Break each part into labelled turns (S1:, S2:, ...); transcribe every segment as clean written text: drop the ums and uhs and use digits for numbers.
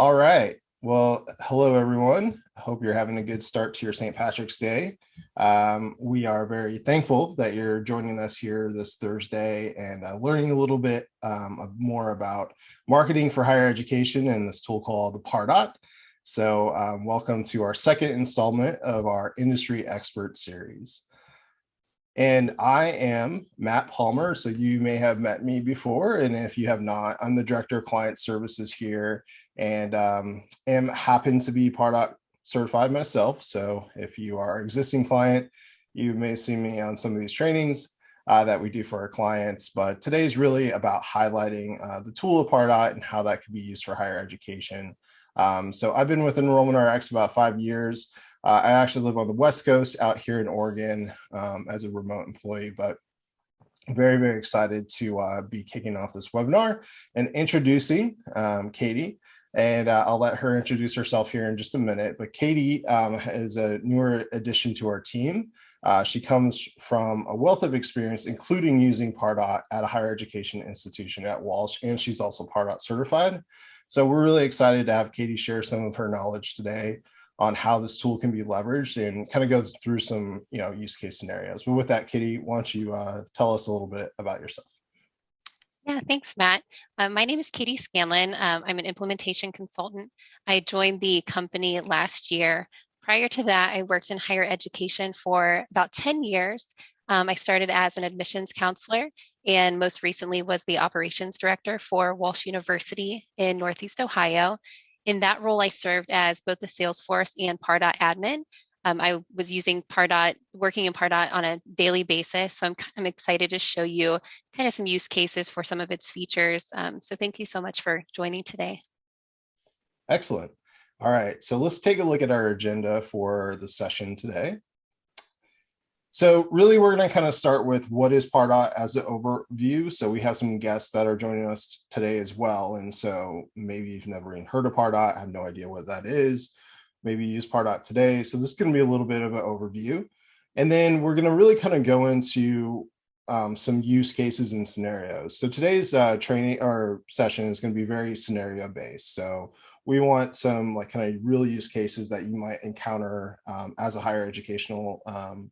S1: All right. Well, hello, everyone. I hope you're having a good start to your St. Patrick's Day. We are very thankful that you're joining us here this Thursday and learning a little bit more about marketing for higher education and this tool called Pardot. So welcome to our second installment of our Industry Expert Series. And I am Matt Palmer, so you may have met me before, and if you have not, I'm the Director of Client Services here, and happen to be Pardot certified myself. So if you are an existing client, you may see me on some of these trainings that we do for our clients, but today is really about highlighting the tool of Pardot and how that can be used for higher education. So I've been with Enrollment RX about 5 years. I actually live on the West Coast out here in Oregon as a remote employee, but very, very excited to be kicking off this webinar and introducing Katie. And I'll let her introduce herself here in just a minute. But Katie is a newer addition to our team. She comes from a wealth of experience, including using Pardot at a higher education institution at Walsh, and she's also Pardot certified. So we're really excited to have Katie share some of her knowledge today on how this tool can be leveraged and kind of go through some use case scenarios. But with that, Katie, why don't you tell us a little bit about yourself?
S2: Yeah, thanks, Matt. My name is Katie Scanlon. I'm an implementation consultant. I joined the company last year. Prior to that, I worked in higher education for about 10 years. I started as an admissions counselor and most recently was the operations director for Walsh University in Northeast Ohio. In that role, I served as both the Salesforce and Pardot admin. I was using Pardot, working in Pardot on a daily basis. So I'm excited to show you kind of some use cases for some of its features. So thank you so much for joining today.
S1: Excellent. All right, so let's take a look at our agenda for the session today. So really, we're going to kind of start with what is Pardot as an overview. So we have some guests that are joining us today as well. And so maybe you've never even heard of Pardot, have no idea what that is. Maybe you use Pardot today. So this is going to be a little bit of an overview. And then we're going to really kind of go into some use cases and scenarios. So today's training or session is going to be very scenario based. So we want some kind of real use cases that you might encounter as a higher educational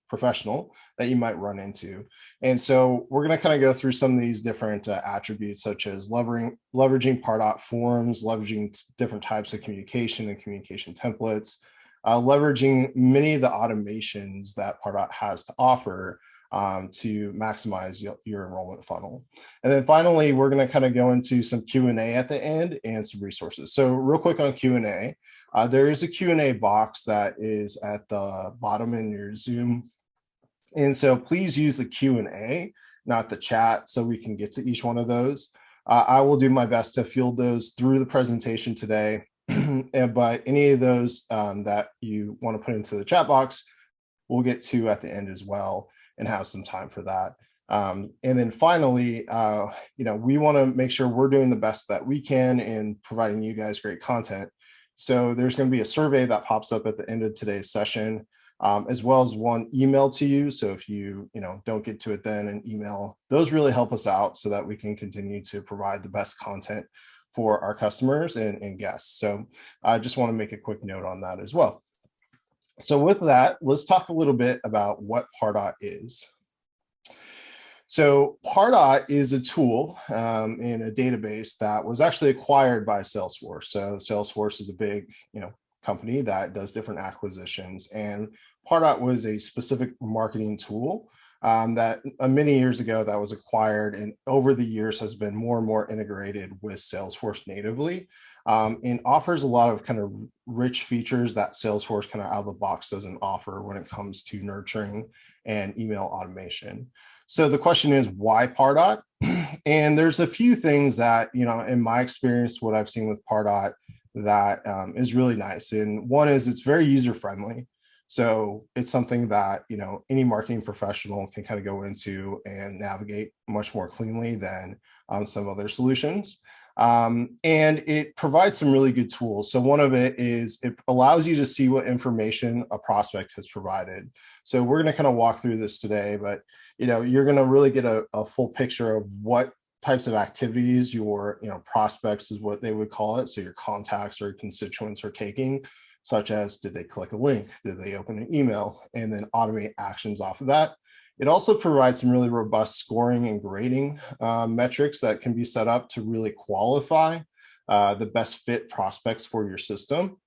S1: professional that you might run into. And so we're going to kind of go through some of these different attributes, such as leveraging Pardot forms, leveraging different types of communication and communication templates, leveraging many of the automations that Pardot has to offer to maximize your enrollment funnel. And then finally, we're going to kind of go into some Q&A at the end and some resources. So real quick on Q&A, there is a Q&A box that is at the bottom in your Zoom. And so please use the Q&A, not the chat, so we can get to each one of those. I will do my best to field those through the presentation today. But any of those that you want to put into the chat box, we'll get to at the end as well, and have some time for that. And then finally, we want to make sure we're doing the best that we can in providing you guys great content. So there's going to be a survey that pops up at the end of today's session, as well as one email to you. So if you don't get to it then, an email, those really help us out so that we can continue to provide the best content for our customers and guests. So I just want to make a quick note on that as well. So with that, let's talk a little bit about what Pardot is. So Pardot is a tool in a database that was actually acquired by Salesforce. So Salesforce is a big, company that does different acquisitions, and Pardot was a specific marketing tool that many years ago that was acquired, and over the years has been more and more integrated with Salesforce natively. And offers a lot of kind of rich features that Salesforce kind of out of the box doesn't offer when it comes to nurturing and email automation. So the question is, why Pardot? And there's a few things that, in my experience, what I've seen with Pardot that is really nice. And one is it's very user-friendly. So it's something that, any marketing professional can kind of go into and navigate much more cleanly than some other solutions. And it provides some really good tools. So one of it is it allows you to see what information a prospect has provided. So we're going to kind of walk through this today, but you're going to really get a full picture of what types of activities your prospects is what they would call it, so your contacts or constituents are taking, such as did they click a link, did they open an email, and then automate actions off of that. It also provides some really robust scoring and grading metrics that can be set up to really qualify the best fit prospects for your system.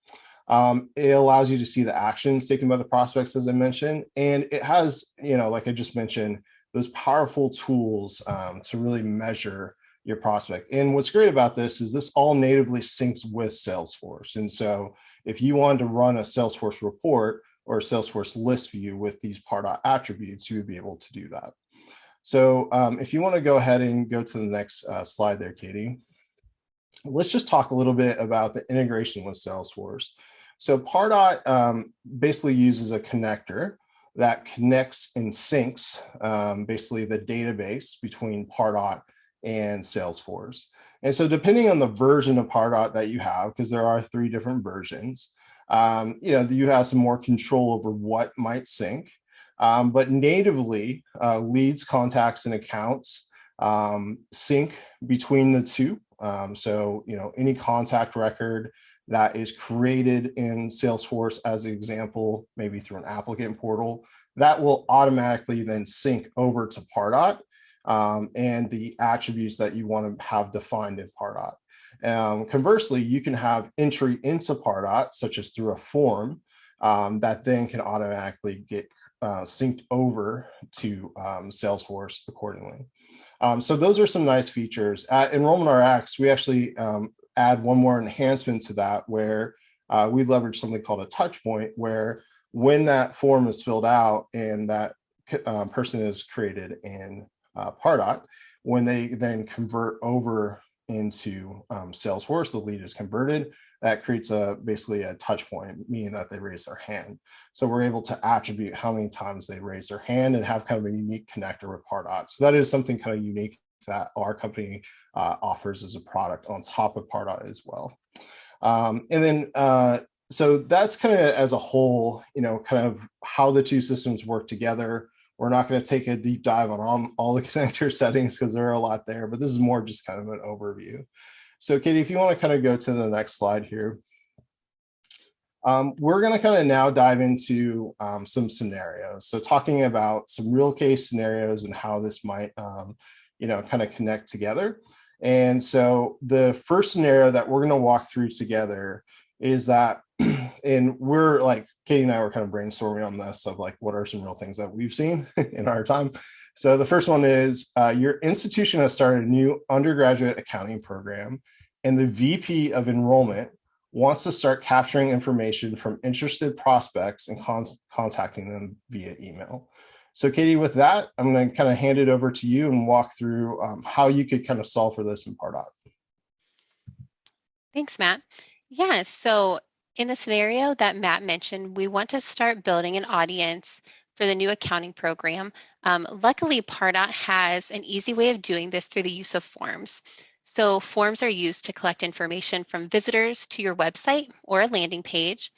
S1: It allows you to see the actions taken by the prospects, as I mentioned, and it has, like I just mentioned, those powerful tools to really measure your prospect. And what's great about this is this all natively syncs with Salesforce. And so if you wanted to run a Salesforce report or a Salesforce list view with these Pardot attributes, you would be able to do that. So if you want to go ahead and go to the next slide there, Katie, let's just talk a little bit about the integration with Salesforce. So Pardot basically uses a connector that connects and syncs basically the database between Pardot and Salesforce. And so depending on the version of Pardot that you have, because there are 3 different versions, you have some more control over what might sync. But natively, leads, contacts, and accounts sync between the 2. So any contact record that is created in Salesforce, as an example, maybe through an applicant portal, that will automatically then sync over to Pardot and the attributes that you want to have defined in Pardot. Conversely, you can have entry into Pardot, such as through a form, that then can automatically get synced over to Salesforce accordingly. So those are some nice features. At Enrollment RX, we actually add one more enhancement to that, where we leverage something called a touch point, where when that form is filled out and that person is created in Pardot, when they then convert over into Salesforce, the lead is converted, that creates basically a touch point, meaning that they raise their hand. So we're able to attribute how many times they raise their hand and have kind of a unique connector with Pardot. So that is something kind of unique that our company offers as a product on top of Pardot as well. And then, so that's kind of as a whole, kind of how the 2 systems work together. We're not going to take a deep dive on all the connector settings because there are a lot there, but this is more just kind of an overview. So Katie, if you want to kind of go to the next slide here. We're going to kind of now dive into some scenarios. So talking about some real case scenarios and how this might, kind of connect together. And so the first scenario that we're going to walk through together is that, and we're like, Katie and I were kind of brainstorming on this of like, what are some real things that we've seen in our time? So the first one is your institution has started a new undergraduate accounting program, and the VP of enrollment wants to start capturing information from interested prospects and contacting them via email. So Katie, with that, I'm going to kind of hand it over to you and walk through how you could kind of solve for this in Pardot.
S2: Thanks, Matt. Yeah, so in the scenario that Matt mentioned, we want to start building an audience for the new accounting program. Luckily, Pardot has an easy way of doing this through the use of forms. So forms are used to collect information from visitors to your website or a landing page.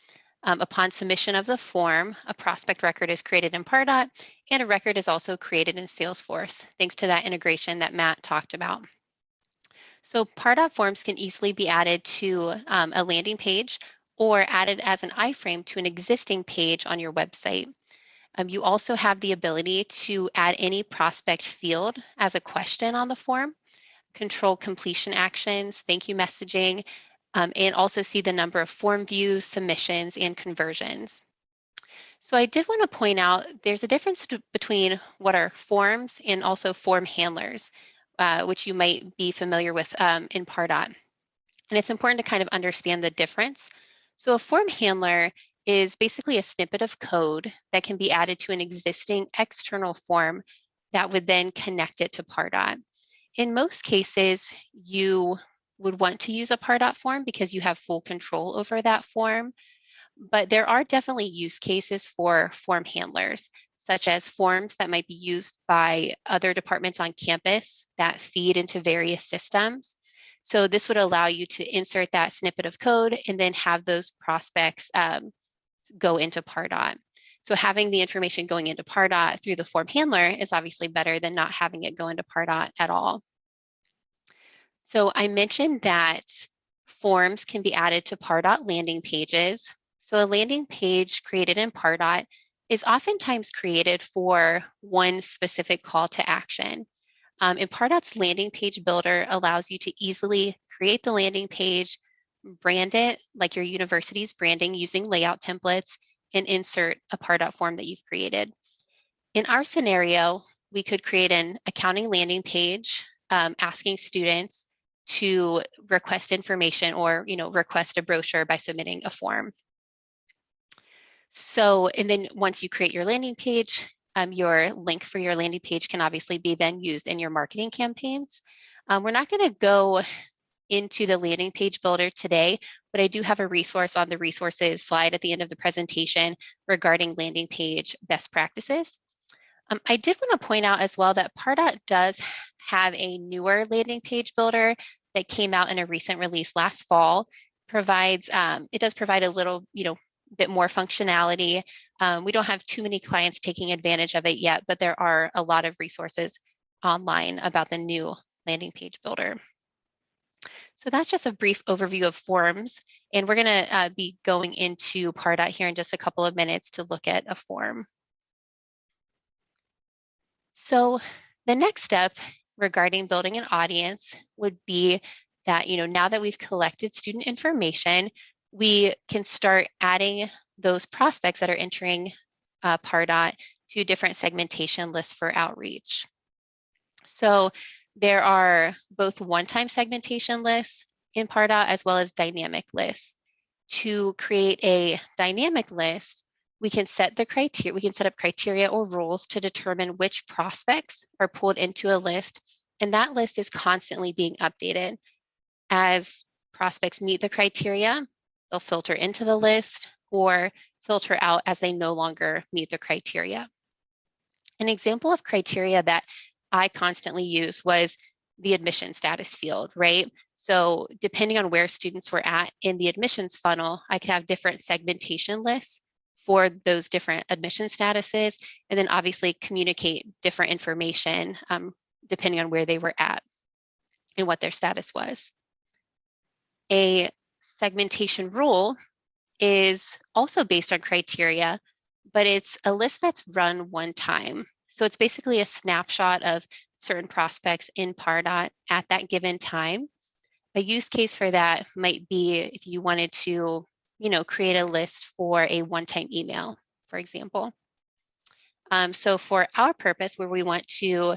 S2: Upon submission of the form, a prospect record is created in Pardot, and a record is also created in Salesforce, thanks to that integration that Matt talked about. So Pardot forms can easily be added to a landing page or added as an iframe to an existing page on your website. You also have the ability to add any prospect field as a question on the form, control completion actions, thank you messaging, and also see the number of form views, submissions, and conversions. So I did want to point out there's a difference between what are forms and also form handlers, which you might be familiar with in Pardot. And it's important to kind of understand the difference. So a form handler is basically a snippet of code that can be added to an existing external form that would then connect it to Pardot. In most cases, you would want to use a Pardot form because you have full control over that form. But there are definitely use cases for form handlers, such as forms that might be used by other departments on campus that feed into various systems. So this would allow you to insert that snippet of code and then have those prospects go into Pardot. So having the information going into Pardot through the form handler is obviously better than not having it go into Pardot at all. So I mentioned that forms can be added to Pardot landing pages. So a landing page created in Pardot is oftentimes created for one specific call to action. And Pardot's landing page builder allows you to easily create the landing page, brand it like your university's branding using layout templates, and insert a Pardot form that you've created. In our scenario, we could create an accounting landing page asking students to request information or request a brochure by submitting a form. So, and then once you create your landing page, your link for your landing page can obviously be then used in your marketing campaigns. We're not going to go into the landing page builder today, but I do have a resource on the resources slide at the end of the presentation regarding landing page best practices. I did want to point out as well that Pardot does have a newer landing page builder that came out in a recent release last fall. It does provide a little, bit more functionality. We don't have too many clients taking advantage of it yet, but there are a lot of resources online about the new landing page builder. So that's just a brief overview of forms, and we're going to be going into Pardot here in just a couple of minutes to look at a form. So the next step regarding building an audience would be that, now that we've collected student information, we can start adding those prospects that are entering Pardot to different segmentation lists for outreach. So there are both one-time segmentation lists in Pardot as well as dynamic lists. To create a dynamic list, we can set the criteria, we can set up criteria or rules to determine which prospects are pulled into a list, and that list is constantly being updated. As prospects meet the criteria, they'll filter into the list or filter out as they no longer meet the criteria. An example of criteria that I constantly use was the admission status field, right? So depending on where students were at in the admissions funnel, I could have different segmentation lists for those different admission statuses, and then obviously communicate different information depending on where they were at and what their status was. A segmentation rule is also based on criteria, but it's a list that's run one time. So it's basically a snapshot of certain prospects in Pardot at that given time. A use case for that might be if you wanted to, create a list for a one-time email, for example. So for our purpose, where we want to,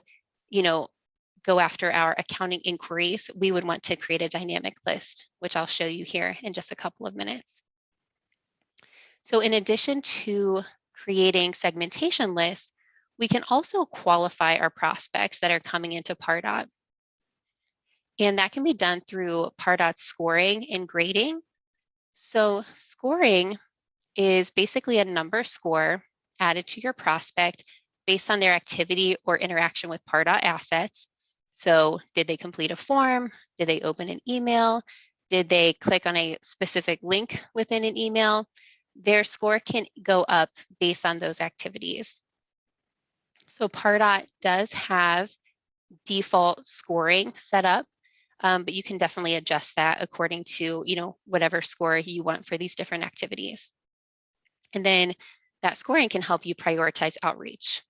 S2: go after our accounting inquiries, we would want to create a dynamic list, which I'll show you here in just a couple of minutes. So in addition to creating segmentation lists, we can also qualify our prospects that are coming into Pardot. And that can be done through Pardot's scoring and grading. So scoring is basically a number score added to your prospect based on their activity or interaction with Pardot assets. So did they complete a form? Did they open an email? Did they click on a specific link within an email? Their score can go up based on those activities. So Pardot does have default scoring set up, but you can definitely adjust that according to, whatever score you want for these different activities. And then that scoring can help you prioritize outreach.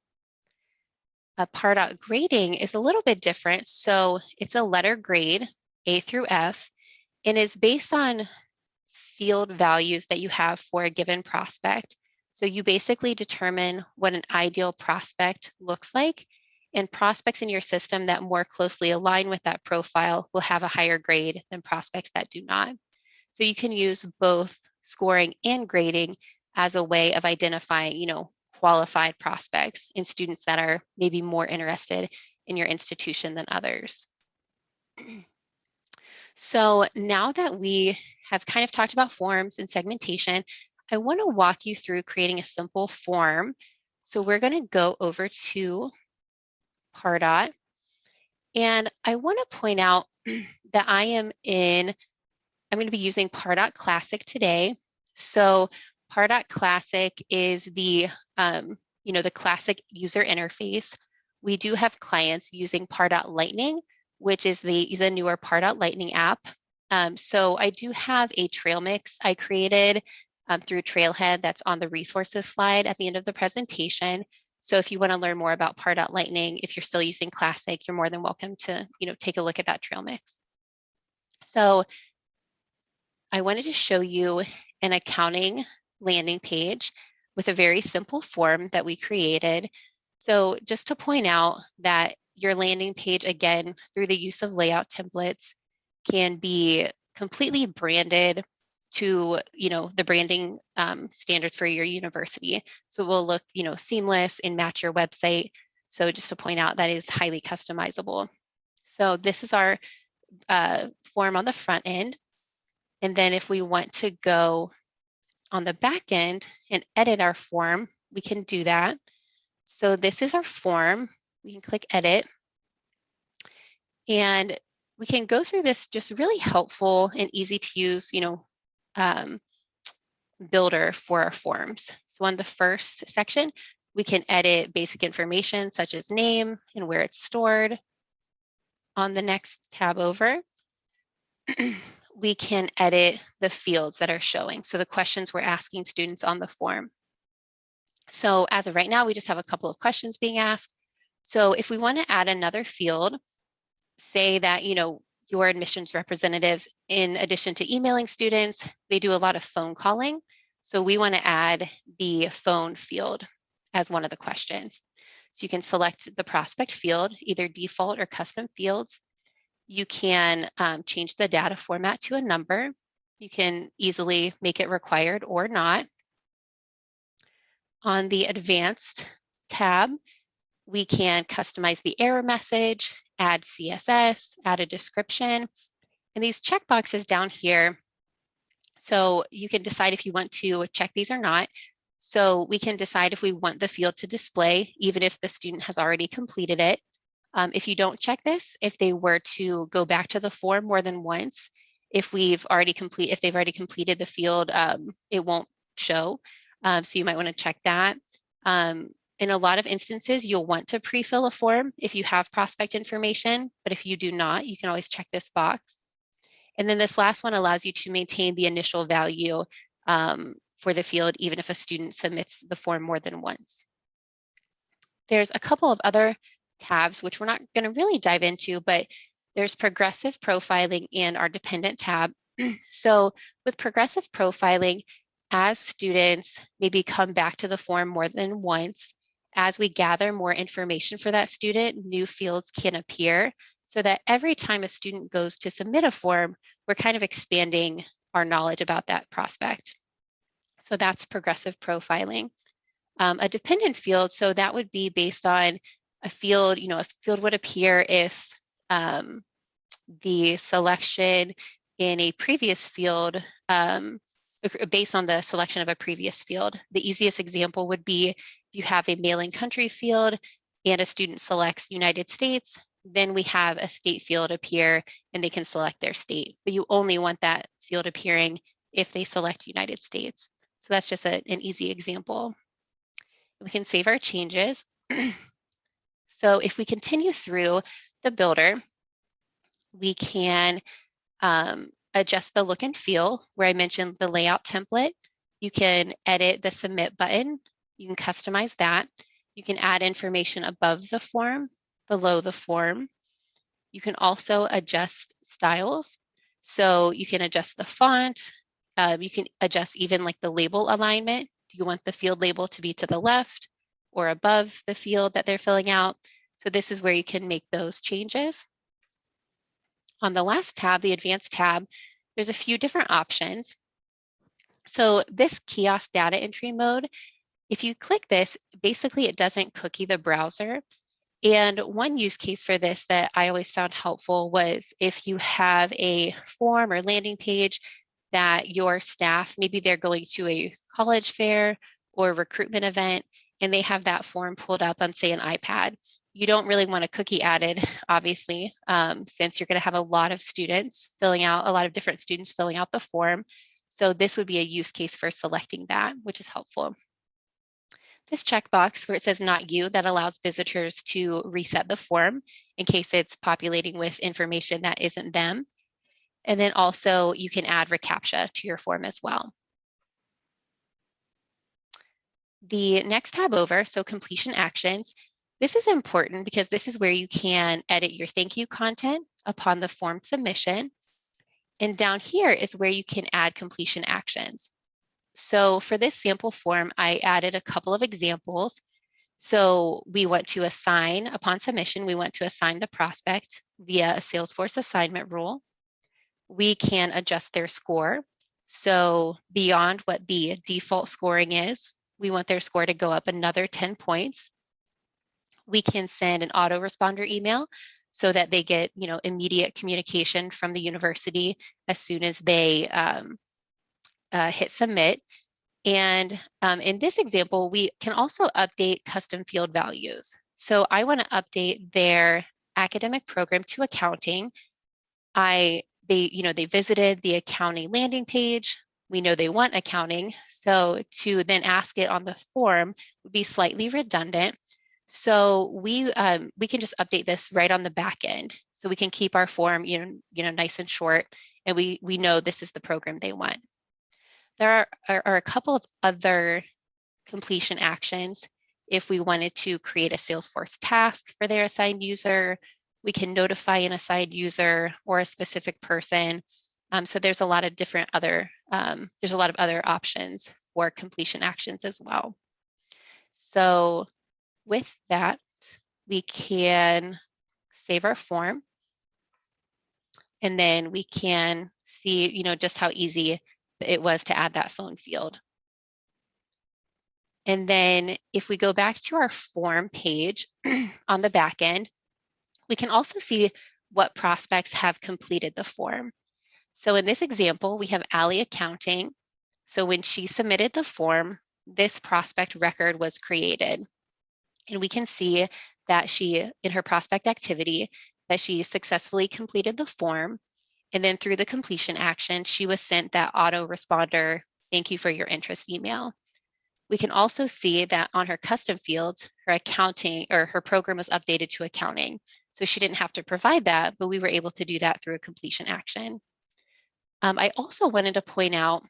S2: Pardot grading is a little bit different. So it's a letter grade, A through F, and is based on field values that you have for a given prospect. So you basically determine what an ideal prospect looks like, and prospects in your system that more closely align with that profile will have a higher grade than prospects that do not. So you can use both scoring and grading as a way of identifying, qualified prospects and students that are maybe more interested in your institution than others. So now that we have kind of talked about forms and segmentation, I want to walk you through creating a simple form. So we're going to go over to Pardot, and I want to point out that I'm going to be using Pardot Classic today. So Pardot Classic is the classic user interface. We do have clients using Pardot Lightning, which is the newer Pardot Lightning app. So I do have a trail mix I created through Trailhead that's on the resources slide at the end of the presentation. So if you want to learn more about Pardot Lightning, if you're still using Classic, you're more than welcome to take a look at that trail mix. So I wanted to show you an accounting landing page with a very simple form that we created. So just to point out that your landing page, again, through the use of layout templates, can be completely branded to the branding standards for your university. So it will look seamless and match your website. So just to point out, that is highly customizable. So this is our form on the front end. And then if we want to go on the back end and edit our form, we can do that. So this is our form. We can click edit. And we can go through this just really helpful and easy to use, builder for our forms. So on the first section, we can edit basic information such as name and where it's stored. On the next tab over, we can edit the fields that are showing. So the questions we're asking students on the form. So as of right now, we just have a couple of questions being asked. So if we want to add another field, say that, your admissions representatives, in addition to emailing students, they do a lot of phone calling. So we want to add the phone field as one of the questions. So you can select the prospect field, either default or custom fields. You can change the data format to a number. You can easily make it required or not. On the advanced tab, we can customize the error message, add CSS, add a description, and these checkboxes down here. So you can decide if you want to check these or not. So we can decide if we want the field to display, even if the student has already completed it. If you don't check this, if they were to go back to the form more than once, if they've already completed the field, it won't show. So you might want to check that. In a lot of instances, you'll want to pre-fill a form if you have prospect information, but if you do not, you can always check this box. And then this last one allows you to maintain the initial value for the field, even if a student submits the form more than once. There's a couple of other tabs, which we're not going to really dive into, but there's progressive profiling and our dependent tab. So with progressive profiling, as students maybe come back to the form more than once, as we gather more information for that student, new fields can appear so that every time a student goes to submit a form, we're kind of expanding our knowledge about that prospect. So that's progressive profiling. A dependent field, so that would be based on a field, a field would appear if the selection in a previous field, based on the selection of a previous field. The easiest example would be if you have a mailing country field and a student selects United States, then we have a state field appear and they can select their state. But you only want that field appearing if they select United States. So that's just an easy example. We can save our changes. So if we continue through the builder, we can adjust the look and feel where I mentioned the layout template. You can edit the submit button. You can customize that. You can add information above the form, below the form. You can also adjust styles. So you can adjust the font. You can adjust even like the label alignment. Do you want the field label to be to the left or above the field that they're filling out? So this is where you can make those changes. On the last tab, the advanced tab, there's a few different options. So this kiosk data entry mode, if you click this, basically it doesn't cookie the browser. And one use case for this that I always found helpful was if you have a form or landing page that your staff, maybe they're going to a college fair or recruitment event, and they have that form pulled up on, say, an iPad. You don't really want a cookie added, obviously, since you're going to have a lot of students filling out, a lot of different students filling out the form. So this would be a use case for selecting that, which is helpful. this checkbox where it says not you that allows visitors to reset the form in case it's populating with information that isn't them. And then also you can add reCAPTCHA to your form as well. The next tab over, so completion actions, this is important because this is where you can edit your thank you content upon the form submission. And down here is where you can add completion actions. So for this sample form, I added a couple of examples. So we want to assign, upon submission, we want to assign the prospect via a Salesforce assignment rule. We can adjust their score. So beyond what the default scoring is, we want their score to go up another 10 points. We can send an autoresponder email so that they get, immediate communication from the university as soon as they hit submit. And in this example, we can also update custom field values. So I want to update their academic program to accounting. They visited the accounting landing page. We know they want accounting. So to then ask it on the form would be slightly redundant. So we can just update this right on the back end. So we can keep our form, nice and short, and we know this is the program they want. There are a couple of other completion actions. If we wanted to create a Salesforce task for their assigned user, we can notify an assigned user or a specific person. So there's a lot of different other options for completion actions as well. So with that, we can save our form, and then we can see, just how easy it was to add that phone field. And then if we go back to our form page on the back end, we can also see what prospects have completed the form. So in this example, we have Allie Accounting. So when she submitted the form, this prospect record was created. And we can see that in her prospect activity, that she successfully completed the form. And then through the completion action, she was sent that autoresponder, thank you for your interest email. We can also see that on her custom fields, her accounting or her program was updated to accounting. So she didn't have to provide that, but we were able to do that through a completion action. I also wanted to point out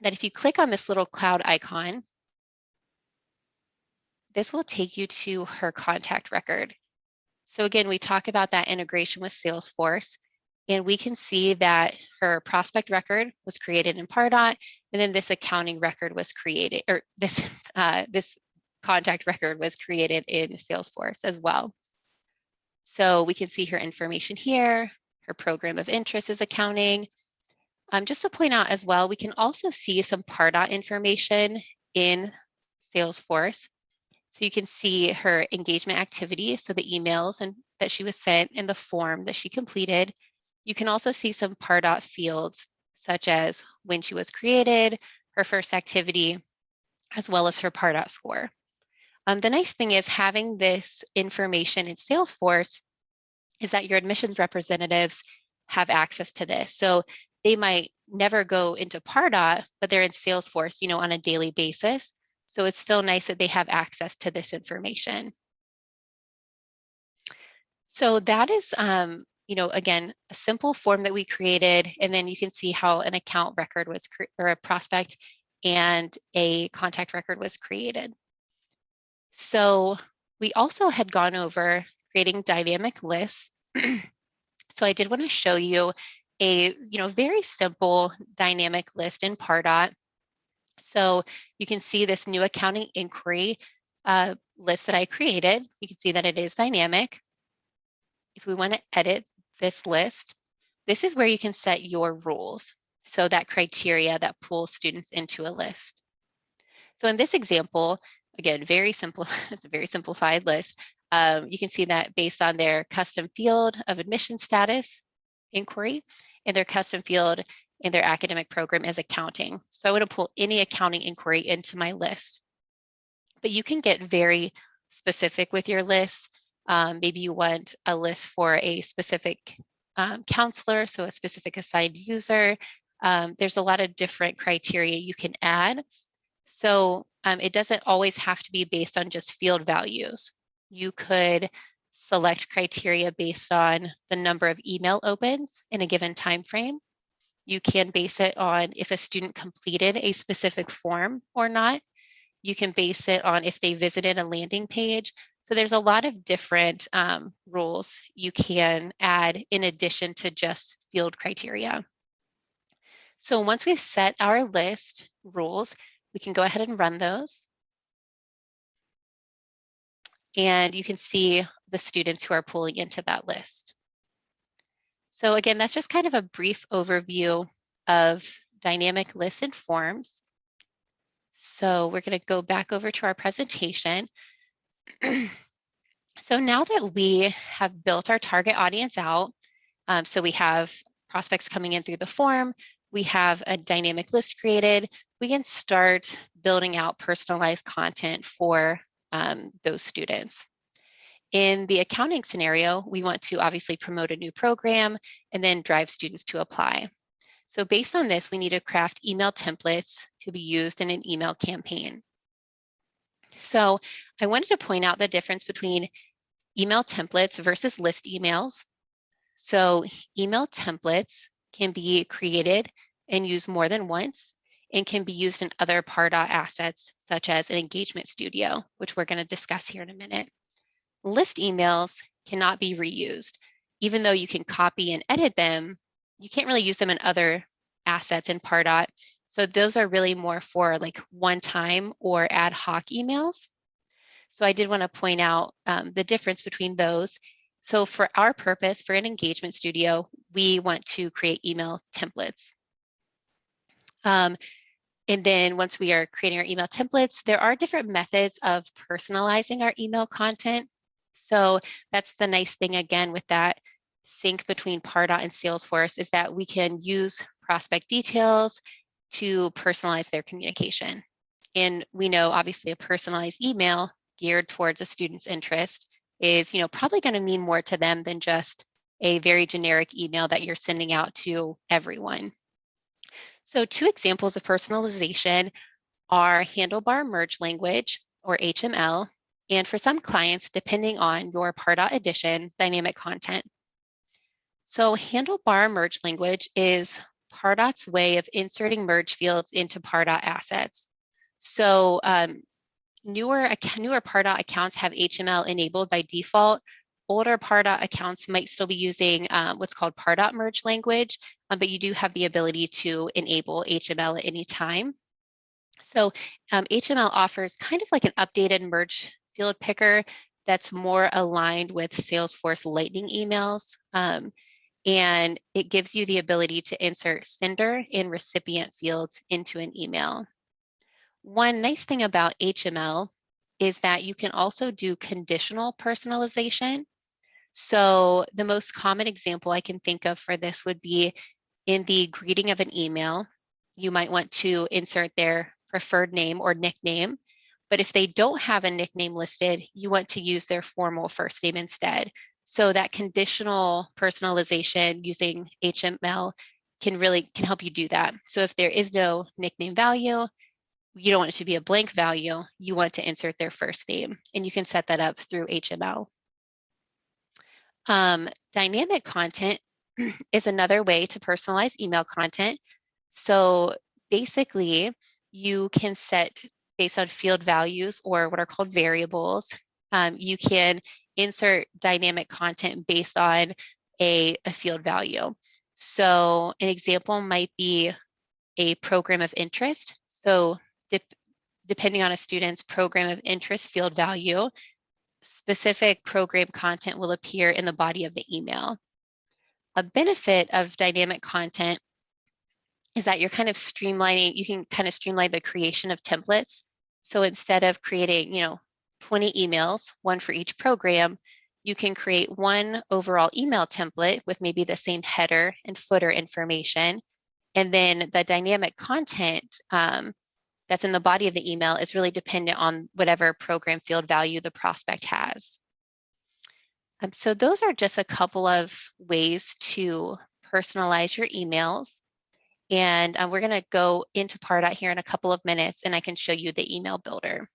S2: that if you click on this little cloud icon, this will take you to her contact record. So again, we talk about that integration with Salesforce, and we can see that her prospect record was created in Pardot, and then this accounting record was created, or this contact record was created in Salesforce as well. So we can see her information here. Her program of interest is accounting. Just to point out as well, we can also see some Pardot information in Salesforce. So you can see her engagement activity, so the emails that she was sent and the form that she completed. You can also see some Pardot fields, such as when she was created, her first activity, as well as her Pardot score. The nice thing is having this information in Salesforce is that your admissions representatives have access to this. So they might never go into Pardot, but they're in Salesforce, on a daily basis. So it's still nice that they have access to this information. So that is, again, a simple form that we created, and then you can see how an account record was, or a prospect and a contact record was created. So we also had gone over creating dynamic lists. So I did want to show you a, very simple dynamic list in Pardot. So you can see this new accounting inquiry list that I created. You can see that it is dynamic. If we want to edit this list, this is where you can set your rules. So that criteria that pulls students into a list. So in this example, again, very simple, it's a very simplified list. You can see that based on their custom field of admission status inquiry and their custom field in their academic program is accounting. So I want to pull any accounting inquiry into my list. But you can get very specific with your list. Maybe you want a list for a specific counselor, so a specific assigned user. There's a lot of different criteria you can add. So it doesn't always have to be based on just field values. You could select criteria based on the number of email opens in a given time frame. You can base it on if a student completed a specific form or not. You can base it on if they visited a landing page. So there's a lot of different rules you can add in addition to just field criteria. So once we've set our list rules, we can go ahead and run those. And you can see the students who are pulling into that list. So again, that's just kind of a brief overview of dynamic lists and forms. So we're going to go back over to our presentation. So now that we have built our target audience out, so we have prospects coming in through the form, we have a dynamic list created, we can start building out personalized content for those students. In the accounting scenario, we want to obviously promote a new program and then drive students to apply. So based on this, we need to craft email templates to be used in an email campaign. So I wanted to point out the difference between email templates versus list emails. So email templates can be created and used more than once and can be used in other Pardot assets, such as an engagement studio, which we're going to discuss here in a minute. List emails cannot be reused. Even though you can copy and edit them, you can't really use them in other assets in Pardot. So those are really more for like one-time or ad hoc emails. So I did want to point out the difference between those. So for our purpose, for an engagement studio, we want to create email templates. And then once we are creating our email templates, there are different methods of personalizing our email content. So that's the nice thing again with that sync between Pardot and Salesforce is that we can use prospect details to personalize their communication. And we know obviously a personalized email geared towards a student's interest is, probably going to mean more to them than just a very generic email that you're sending out to everyone. So 2 examples of personalization are handlebar merge language, or HML, and for some clients, depending on your Pardot edition, dynamic content. So handlebar merge language is Pardot's way of inserting merge fields into Pardot assets. So newer Pardot accounts have HML enabled by default. Older Pardot accounts might still be using what's called Pardot merge language, but you do have the ability to enable HML at any time. So HML offers kind of like an updated merge field picker that's more aligned with Salesforce Lightning emails. And it gives you the ability to insert sender and recipient fields into an email. One nice thing about HML is that you can also do conditional personalization. So the most common example I can think of for this would be in the greeting of an email. You might want to insert their preferred name or nickname, but if they don't have a nickname listed, you want to use their formal first name instead. So that conditional personalization using HML can help you do that. So if there is no nickname value, you don't want it to be a blank value, you want to insert their first name, and you can set that up through HML. Dynamic content is another way to personalize email content. So basically, you can set based on field values or what are called variables. You can insert dynamic content based on a field value. So an example might be a program of interest. So depending on a student's program of interest field value, specific program content will appear in the body of the email. A benefit of dynamic content is that you can streamline the creation of templates. So instead of creating, 20 emails, one for each program, you can create one overall email template with maybe the same header and footer information. And then the dynamic content that's in the body of the email is really dependent on whatever program field value the prospect has. So those are just a couple of ways to personalize your emails. And we're going to go into Pardot here in a couple of minutes, and I can show you the email builder.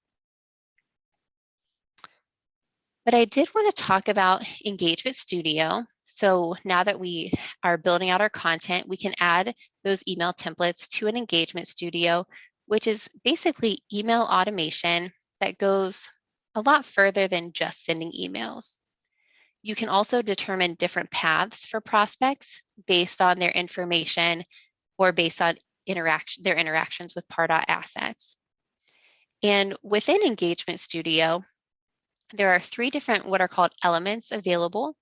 S2: But I did want to talk about Engagement Studio. So now that we are building out our content, we can add those email templates to an Engagement Studio, which is basically email automation that goes a lot further than just sending emails. You can also determine different paths for prospects based on their information or based on their interactions with Pardot assets. And within Engagement Studio, there are 3 different what are called elements available.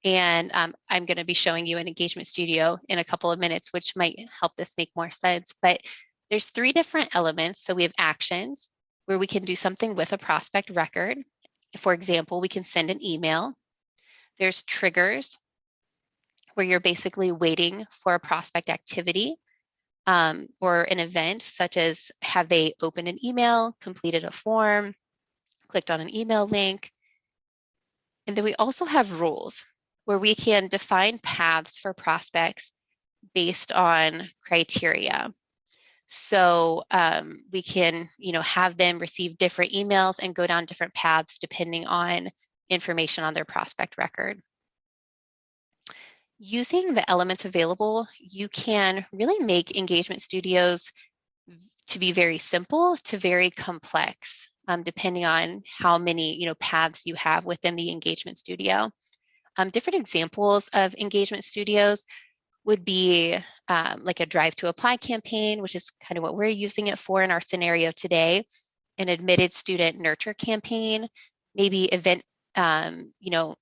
S2: And I'm going to be showing you an Engagement Studio in a couple of minutes, which might help this make more sense. But there's 3 different elements. So we have actions, where we can do something with a prospect record. For example, we can send an email. There's triggers, where you're basically waiting for a prospect activity or an event, such as have they opened an email, completed a form, clicked on an email link. And then we also have rules, where we can define paths for prospects based on criteria. So we can, have them receive different emails and go down different paths depending on information on their prospect record. Using the elements available, you can really make engagement studios to be very simple to very complex, depending on how many paths you have within the engagement studio. Different examples of engagement studios would be like a drive to apply campaign, which is kind of what we're using it for in our scenario today, an admitted student nurture campaign, maybe event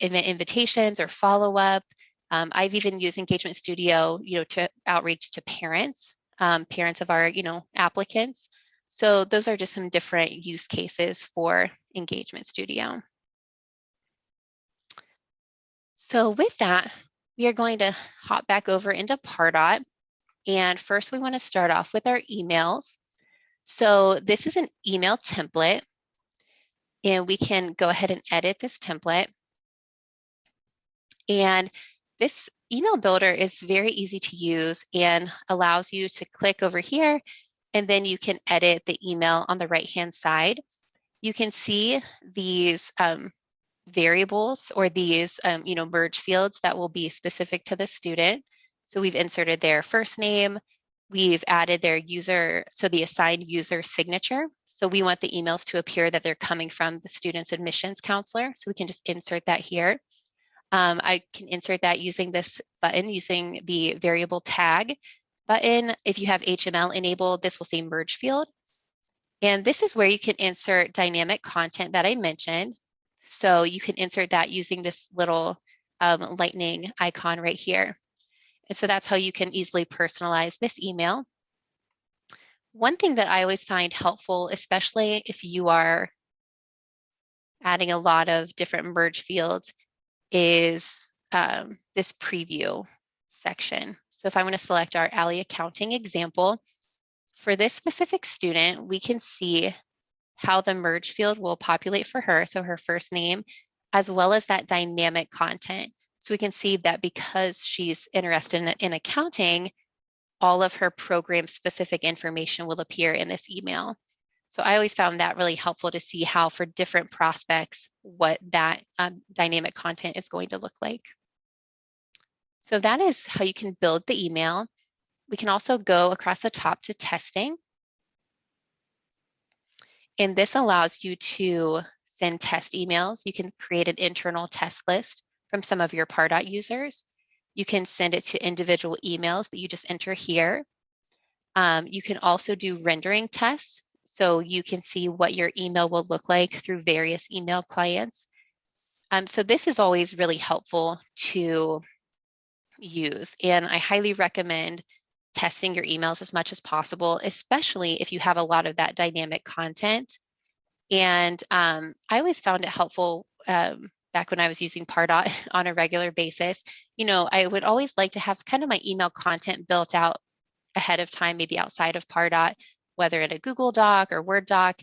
S2: invitations or follow-up. I've even used Engagement Studio, to outreach to parents, parents of our, applicants. So those are just some different use cases for Engagement Studio. So with that, we are going to hop back over into Pardot. And first we want to start off with our emails. So this is an email template, and we can go ahead and edit this template. And this email builder is very easy to use and allows you to click over here, and then you can edit the email on the right-hand side. You can see these variables or these merge fields that will be specific to the student. So we've inserted their first name, we've added their user, so the assigned user signature. So we want the emails to appear that they're coming from the student's admissions counselor. So we can just insert that here. I can insert that using this button, using the variable tag button. If you have HTML enabled, this will say merge field. And this is where you can insert dynamic content that I mentioned. So you can insert that using this little lightning icon right here. And so that's how you can easily personalize this email. One thing that I always find helpful, especially if you are adding a lot of different merge fields, is this preview section. So if I want to select our Alley Accounting example, for this specific student, we can see how the merge field will populate for her, so her first name, as well as that dynamic content. So we can see that because she's interested in accounting, all of her program-specific information will appear in this email. So I always found that really helpful to see how for different prospects, what that dynamic content is going to look like. So that is how you can build the email. We can also go across the top to testing. And this allows you to send test emails. You can create an internal test list from some of your Pardot users. You can send it to individual emails that you just enter here. You can also do rendering tests. So you can see what your email will look like through various email clients. So this is always really helpful to use. And I highly recommend testing your emails as much as possible, especially if you have a lot of that dynamic content. And I always found it helpful back when I was using Pardot on a regular basis. I would always like to have kind of my email content built out ahead of time, maybe outside of Pardot, whether in a Google Doc or Word doc.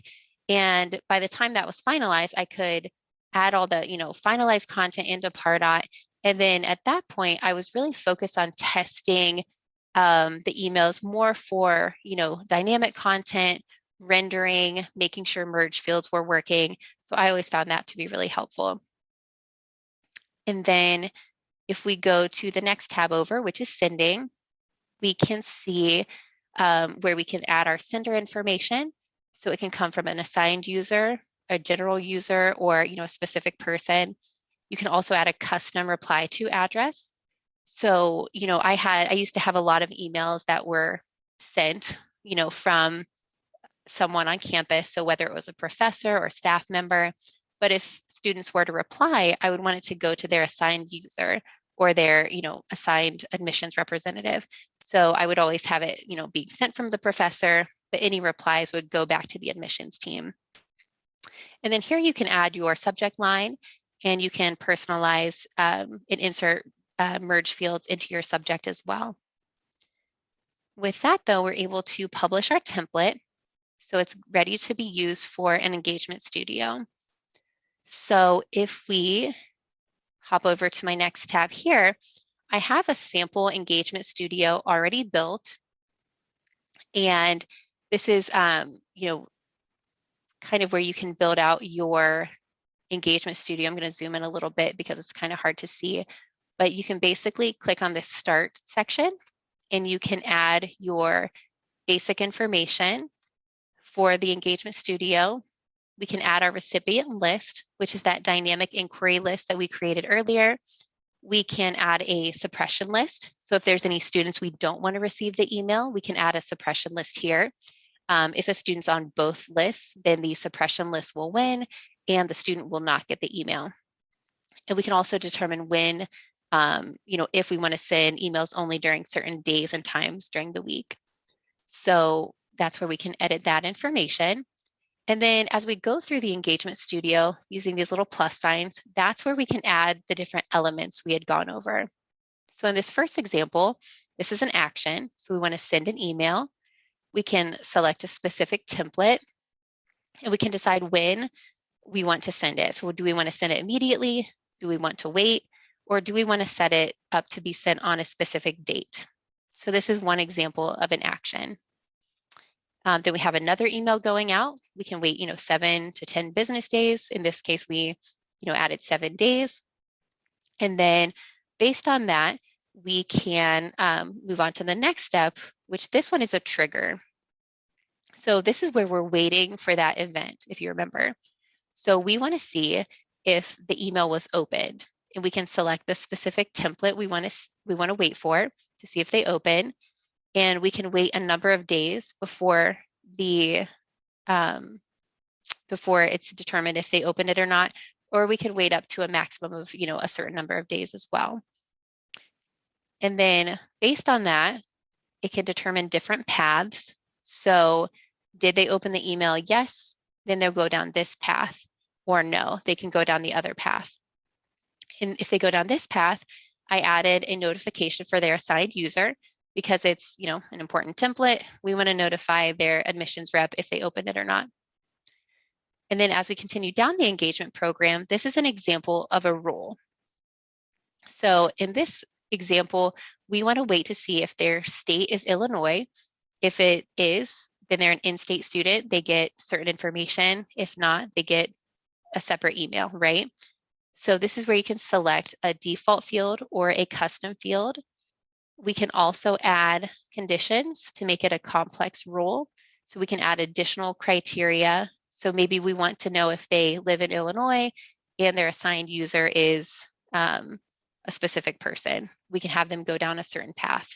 S2: And by the time that was finalized, I could add all the, finalized content into Pardot. And then at that point, I was really focused on testing The emails more for, dynamic content, rendering, making sure merge fields were working. So I always found that to be really helpful. And then if we go to the next tab over, which is sending, we can see where we can add our sender information. So it can come from an assigned user, a general user, or a specific person. You can also add a custom reply to address. So, I used to have a lot of emails that were sent, from someone on campus. So whether it was a professor or staff member, but if students were to reply, I would want it to go to their assigned user or their, assigned admissions representative. So I would always have it, being sent from the professor, but any replies would go back to the admissions team. And then here you can add your subject line and you can personalize and insert merge fields into your subject as well. With that though, we're able to publish our template. So it's ready to be used for an engagement studio. So if we hop over to my next tab here, I have a sample engagement studio already built. And this is, kind of where you can build out your engagement studio. I'm going to zoom in a little bit because it's kind of hard to see, but you can basically click on this start section and you can add your basic information for the engagement studio. We can add our recipient list, which is that dynamic inquiry list that we created earlier. We can add a suppression list. So if there's any students we don't want to receive the email, we can add a suppression list here. If a student's on both lists, then the suppression list will win and the student will not get the email. And we can also determine when, if we want to send emails only during certain days and times during the week. So that's where we can edit that information. And then as we go through the engagement studio using these little plus signs, that's where we can add the different elements we had gone over. So in this first example, this is an action. So we want to send an email. We can select a specific template and we can decide when we want to send it. So do we want to send it immediately? Do we want to wait? Or do we want to set it up to be sent on a specific date? So this is one example of an action. Then we have another email going out. We can wait, 7 to 10 business days. In this case, we, added 7 days. And then based on that, we can move on to the next step, which this one is a trigger. So this is where we're waiting for that event, if you remember. So we want to see if the email was opened, and we can select the specific template we want to wait for to see if they open. And we can wait a number of days before before it's determined if they open it or not, or we could wait up to a maximum of, a certain number of days as well. And then based on that, it can determine different paths. So did they open the email? Yes, then they'll go down this path, or no, they can go down the other path. And if they go down this path, I added a notification for their assigned user because it's, an important template. We want to notify their admissions rep if they open it or not. And then as we continue down the engagement program, this is an example of a rule. So in this example, we want to wait to see if their state is Illinois. If it is, then they're an in-state student. They get certain information. If not, they get a separate email, right? So this is where you can select a default field or a custom field. We can also add conditions to make it a complex rule. So we can add additional criteria. So maybe we want to know if they live in Illinois and their assigned user is a specific person. We can have them go down a certain path.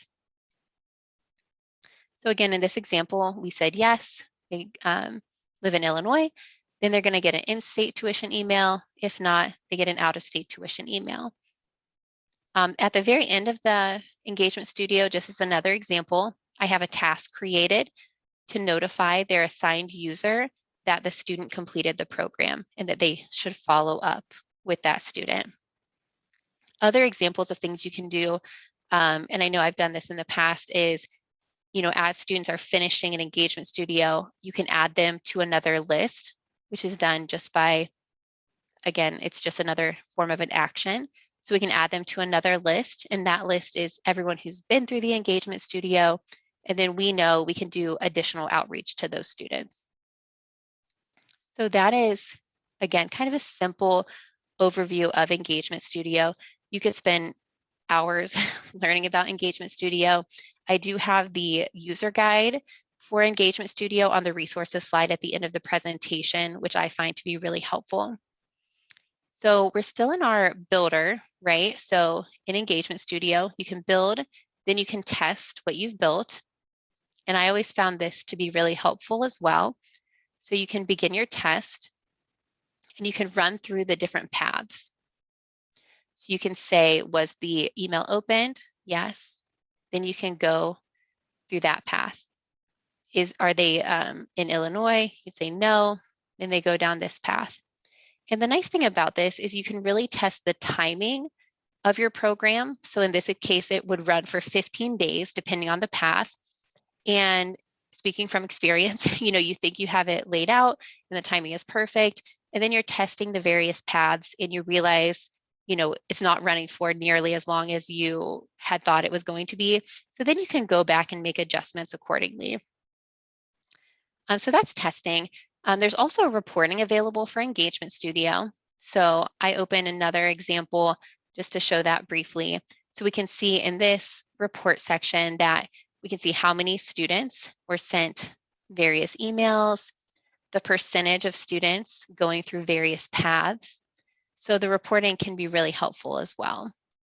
S2: So again, in this example, we said yes, they live in Illinois. Then they're going to get an in-state tuition email. If not, they get an out-of-state tuition email. At the very end of the engagement studio, just as another example, I have a task created to notify their assigned user that the student completed the program and that they should follow up with that student. Other examples of things you can do, and I know I've done this in the past, is, as students are finishing an engagement studio, you can add them to another list, which is done just by, again, it's just another form of an action. So we can add them to another list, and that list is everyone who's been through the engagement studio, and then we know we can do additional outreach to those students. So that is, again, kind of a simple overview of Engagement Studio. You could spend hours learning about Engagement Studio. I do have the user guide for Engagement Studio on the resources slide at the end of the presentation, which I find to be really helpful. So we're still in our builder, right? So in Engagement Studio, you can build, then you can test what you've built. And I always found this to be really helpful as well. So you can begin your test and you can run through the different paths. So you can say, was the email opened? Yes. Then you can go through that path. Are they in Illinois? You say no. Then they go down this path. And the nice thing about this is you can really test the timing of your program. So in this case, it would run for 15 days, depending on the path. And speaking from experience, you think you have it laid out and the timing is perfect. And then you're testing the various paths and you realize, it's not running for nearly as long as you had thought it was going to be. So then you can go back and make adjustments accordingly. So that's testing. There's also reporting available for Engagement Studio. So I open another example just to show that briefly. So we can see in this report section that we can see how many students were sent various emails, the percentage of students going through various paths. So the reporting can be really helpful as well.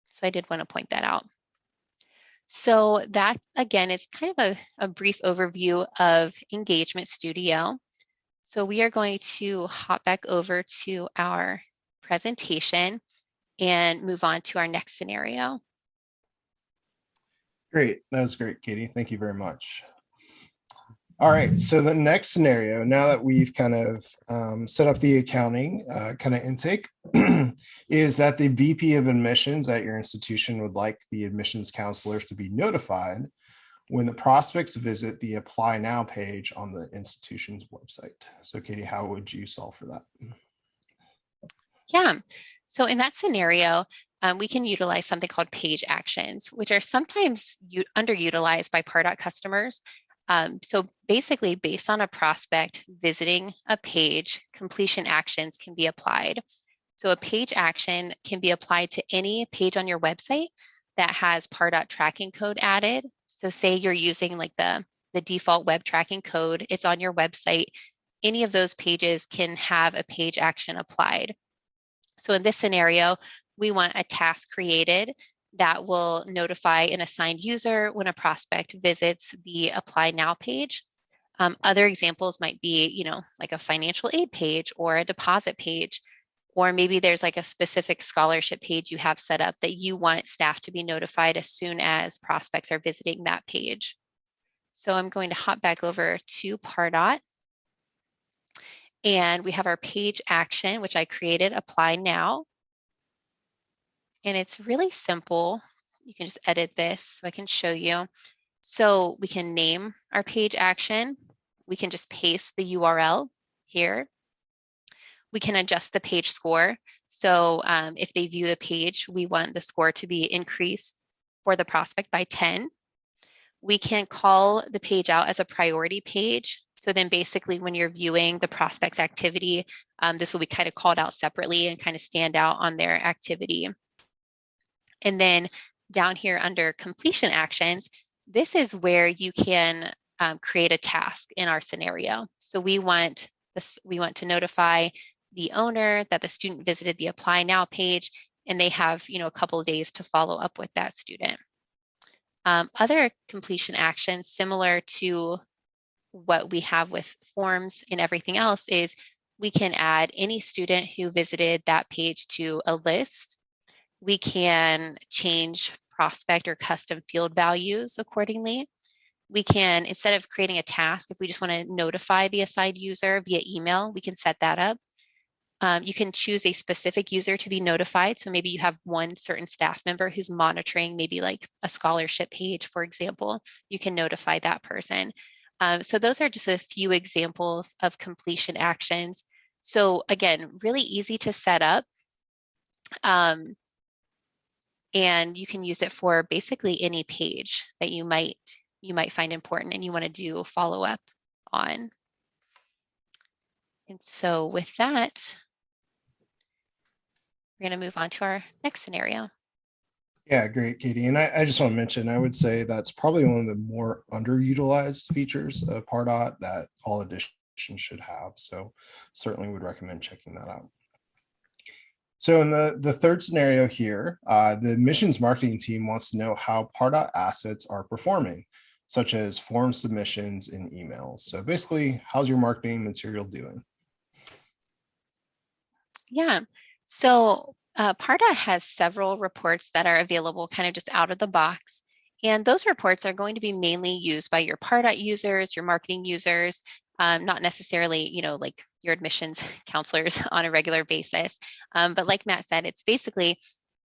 S2: So I did want to point that out. So that, again, is kind of a brief overview of Engagement Studio. So we are going to hop back over to our presentation and move on to our next scenario.
S1: Great. That was great, Katie. Thank you very much. All right. So the next scenario, now that we've kind of set up the accounting kind of intake, is that the VP of admissions at your institution would like the admissions counselors to be notified when the prospects visit the Apply Now page on the institution's website. So Katie, how would you solve for that?
S2: Yeah. So in that scenario, we can utilize something called page actions, which are sometimes underutilized by Pardot customers. So basically, based on a prospect visiting a page, completion actions can be applied. So a page action can be applied to any page on your website that has Pardot tracking code added. So say you're using like the default web tracking code, it's on your website. Any of those pages can have a page action applied. So in this scenario, we want a task created that will notify an assigned user when a prospect visits the Apply Now page. Other examples might be, like a financial aid page or a deposit page, or maybe there's like a specific scholarship page you have set up that you want staff to be notified as soon as prospects are visiting that page. So I'm going to hop back over to Pardot. And we have our page action, which I created, Apply Now. And it's really simple. You can just edit this so I can show you. So we can name our page action. We can just paste the URL here. We can adjust the page score. So if they view the page, we want the score to be increased for the prospect by 10. We can call the page out as a priority page. So then basically when you're viewing the prospect's activity, this will be kind of called out separately and kind of stand out on their activity. And then down here under completion actions, this is where you can create a task in our scenario. So we want to notify the owner that the student visited the Apply Now page, and they have a couple of days to follow up with that student. Other completion actions similar to what we have with forms and everything else is we can add any student who visited that page to a list. We can change prospect or custom field values accordingly. We can, instead of creating a task, if we just want to notify the assigned user via email, we can set that up. You can choose a specific user to be notified. So maybe you have one certain staff member who's monitoring maybe like a scholarship page, for example. You can notify that person. So those are just a few examples of completion actions. So again, really easy to set up. And you can use it for basically any page that you might find important and you want to do follow up on. And so with that, we're going to move on to our next scenario.
S1: Yeah, great, Katie. And I just want to mention, I would say that's probably one of the more underutilized features of Pardot that all editions should have. So certainly would recommend checking that out. So in the third scenario here, the admissions marketing team wants to know how Pardot assets are performing, such as form submissions and emails. So basically, how's your marketing material doing?
S2: Yeah, so Pardot has several reports that are available kind of just out of the box. And those reports are going to be mainly used by your Pardot users, your marketing users, not necessarily, like your admissions counselors on a regular basis. But like Matt said, it's basically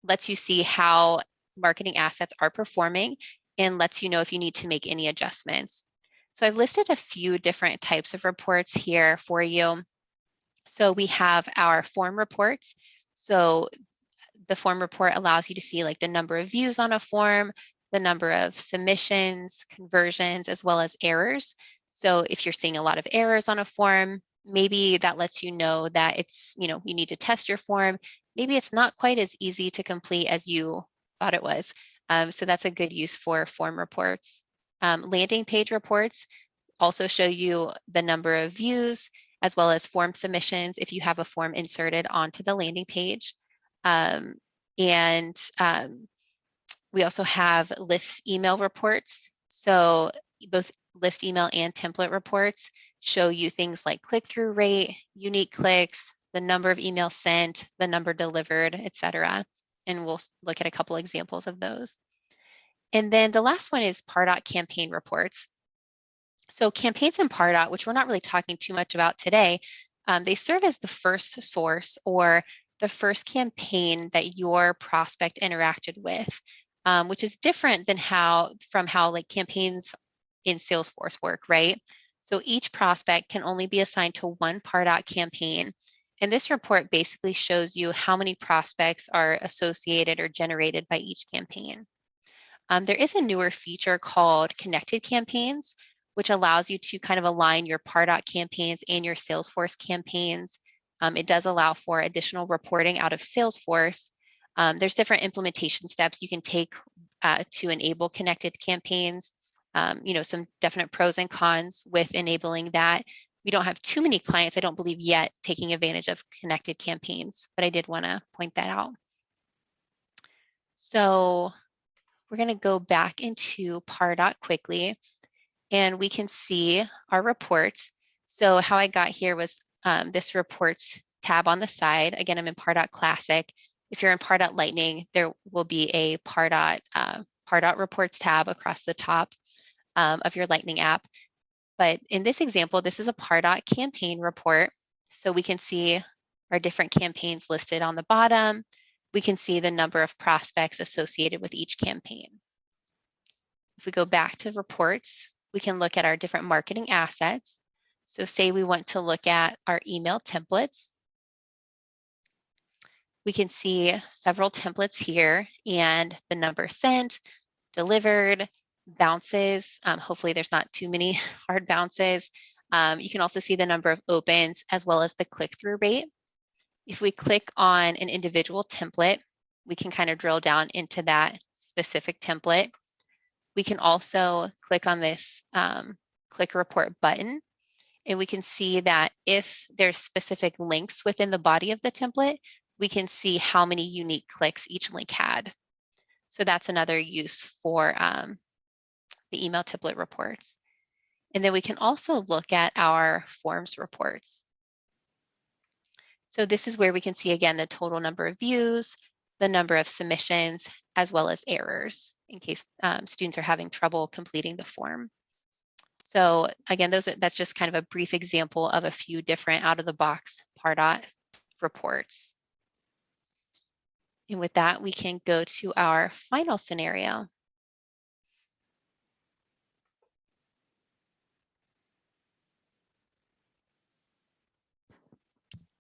S2: lets you see how marketing assets are performing and lets you know if you need to make any adjustments. So I've listed a few different types of reports here for you. So we have our form reports. So the form report allows you to see like the number of views on a form, the number of submissions, conversions, as well as errors. So if you're seeing a lot of errors on a form, maybe that lets you know that it's, you need to test your form. Maybe it's not quite as easy to complete as you thought it was. So that's a good use for form reports. Landing page reports also show you the number of views as well as form submissions if you have a form inserted onto the landing page. And we also have list email reports. So both list email and template reports show you things like click-through rate, unique clicks, the number of emails sent, the number delivered, etc. And we'll look at a couple examples of those. And then the last one is Pardot campaign reports. So campaigns in Pardot, which we're not really talking too much about today, they serve as the first source or the first campaign that your prospect interacted with, which is different than from how like campaigns in Salesforce work, right? So each prospect can only be assigned to one Pardot campaign. And this report basically shows you how many prospects are associated or generated by each campaign. There is a newer feature called connected campaigns, which allows you to kind of align your Pardot campaigns and your Salesforce campaigns. It does allow for additional reporting out of Salesforce. There's different implementation steps you can take to enable connected campaigns. Some definite pros and cons with enabling that. We don't have too many clients, I don't believe yet, taking advantage of connected campaigns, but I did want to point that out. So we're going to go back into Pardot quickly, and we can see our reports. So how I got here was this reports tab on the side. Again, I'm in Pardot Classic. If you're in Pardot Lightning, there will be a Pardot reports tab across the top of your Lightning app. But in this example, this is a Pardot campaign report. So we can see our different campaigns listed on the bottom. We can see the number of prospects associated with each campaign. If we go back to reports, we can look at our different marketing assets. So say we want to look at our email templates. We can see several templates here and the number sent, delivered, bounces. Hopefully there's not too many hard bounces. You can also see the number of opens as well as the click-through rate. If we click on an individual template, we can kind of drill down into that specific template. We can also click on this click report button, and we can see that if there's specific links within the body of the template, we can see how many unique clicks each link had. So that's another use for the email template reports. And then we can also look at our forms reports. So this is where we can see, again, the total number of views, the number of submissions, as well as errors in case students are having trouble completing the form. So again, that's just kind of a brief example of a few different out-of-the-box Pardot reports. And with that, we can go to our final scenario.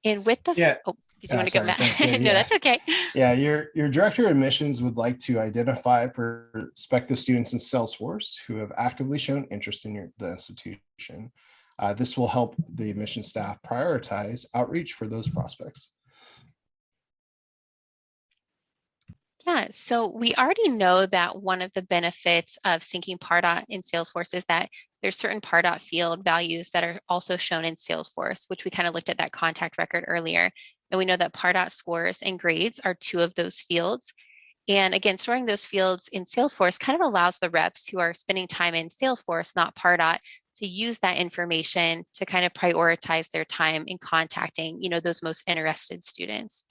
S2: And with the,
S1: Yeah.
S2: oh, did you want to go,
S1: Sorry.
S2: Matt?
S1: Thanks. Yeah.
S2: No,
S1: Yeah.
S2: that's okay.
S1: Yeah. Your director of admissions would like to identify prospective students in Salesforce who have actively shown interest in the institution. This will help the admission staff prioritize outreach for those prospects.
S2: Yeah, so we already know that one of the benefits of syncing Pardot in Salesforce is that there's certain Pardot field values that are also shown in Salesforce, which we kind of looked at that contact record earlier. And we know that Pardot scores and grades are two of those fields. And again, storing those fields in Salesforce kind of allows the reps who are spending time in Salesforce, not Pardot, to use that information to kind of prioritize their time in contacting, those most interested students.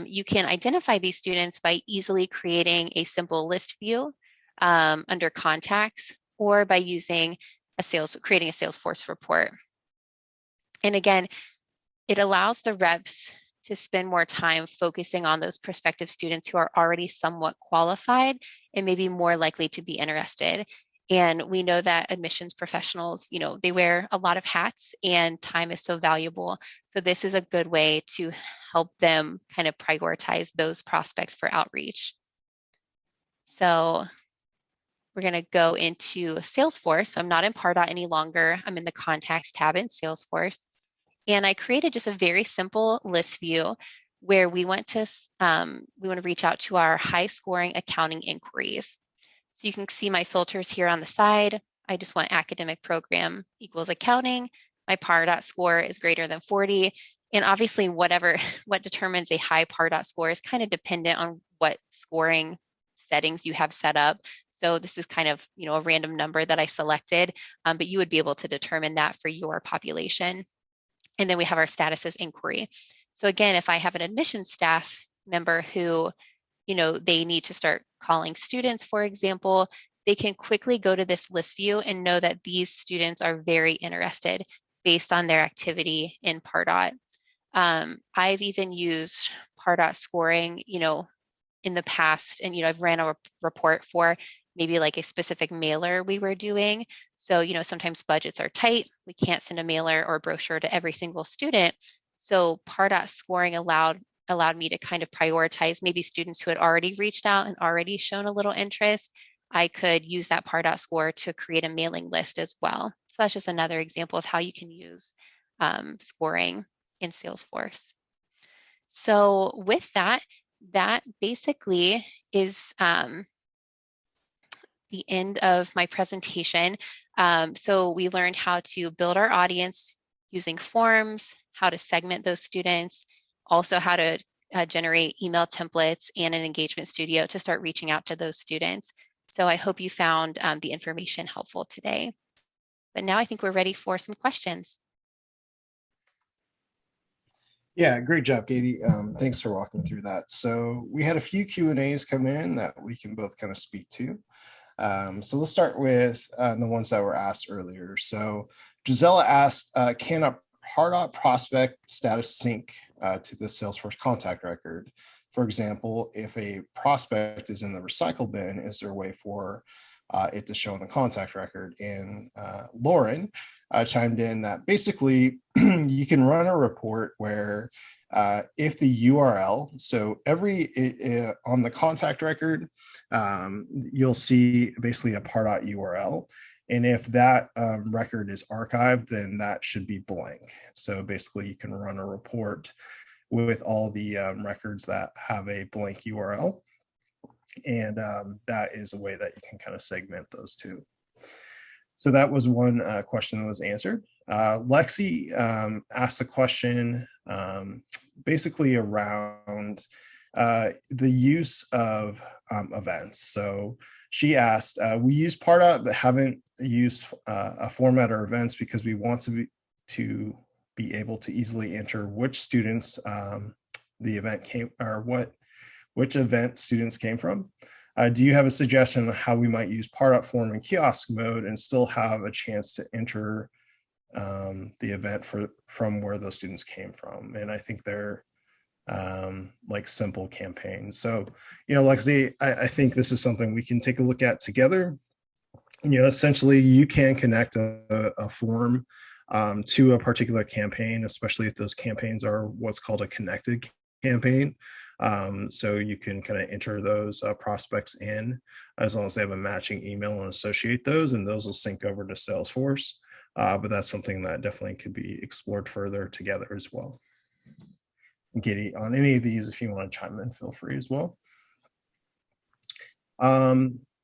S2: You can identify these students by easily creating a simple list view under contacts or by creating a Salesforce report. And again, it allows the reps to spend more time focusing on those prospective students who are already somewhat qualified and maybe more likely to be interested. And we know that admissions professionals, they wear a lot of hats and time is so valuable. So this is a good way to help them kind of prioritize those prospects for outreach. So we're going to go into Salesforce. So I'm not in Pardot any longer. I'm in the Contacts tab in Salesforce. And I created just a very simple list view where we want to reach out to our high scoring accounting inquiries. So you can see my filters here on the side. I just want academic program equals accounting. My Pardot score is greater than 40. And obviously what determines a high Pardot score is kind of dependent on what scoring settings you have set up. So this is kind of, a random number that I selected, but you would be able to determine that for your population. And then we have our status as inquiry. So again, if I have an admissions staff member who, they need to start calling students, for example, they can quickly go to this list view and know that these students are very interested based on their activity in Pardot. I've even used Pardot scoring, in the past, and, I've ran a report for maybe like a specific mailer we were doing. So, sometimes budgets are tight. We can't send a mailer or a brochure to every single student. So Pardot scoring allowed me to kind of prioritize maybe students who had already reached out and already shown a little interest. I could use that Pardot score to create a mailing list as well. So that's just another example of how you can use scoring in Salesforce. So with that basically is the end of my presentation. So we learned how to build our audience using forms, how to segment those students, also how to generate email templates and an engagement studio to start reaching out to those students. So I hope you found the information helpful today. But now I think we're ready for some questions.
S1: Yeah, great job, Katie. Thanks for walking through that. So we had a few Q&As come in that we can both kind of speak to. So let's start with the ones that were asked earlier. So Gisela asked, can a Pardot prospect status sync to the Salesforce contact record? For example, if a prospect is in the recycle bin, is there a way for it to show in the contact record? And Lauren chimed in that basically you can run a report where if the URL, so on the contact record, you'll see basically a Pardot URL. And if that record is archived, then that should be blank. So basically you can run a report with all the records that have a blank URL. And that is a way that you can kind of segment those two. So that was one question that was answered. Lexi asked a question basically around the use of events. So she asked, we use Pardot but haven't used a format or events because we want to be able to easily enter which students the event came, or which event students came from. Do you have a suggestion on how we might use Pardot form in kiosk mode and still have a chance to enter the event from where those students came from? And I think they're like simple campaigns. So, Lexi, I think this is something we can take a look at together. Essentially you can connect a form to a particular campaign, especially if those campaigns are what's called a connected campaign. So you can kind of enter those prospects in as long as they have a matching email and associate those, and those will sync over to Salesforce. But that's something that definitely could be explored further together as well. And Katie, on any of these, if you want to chime in, feel free as well.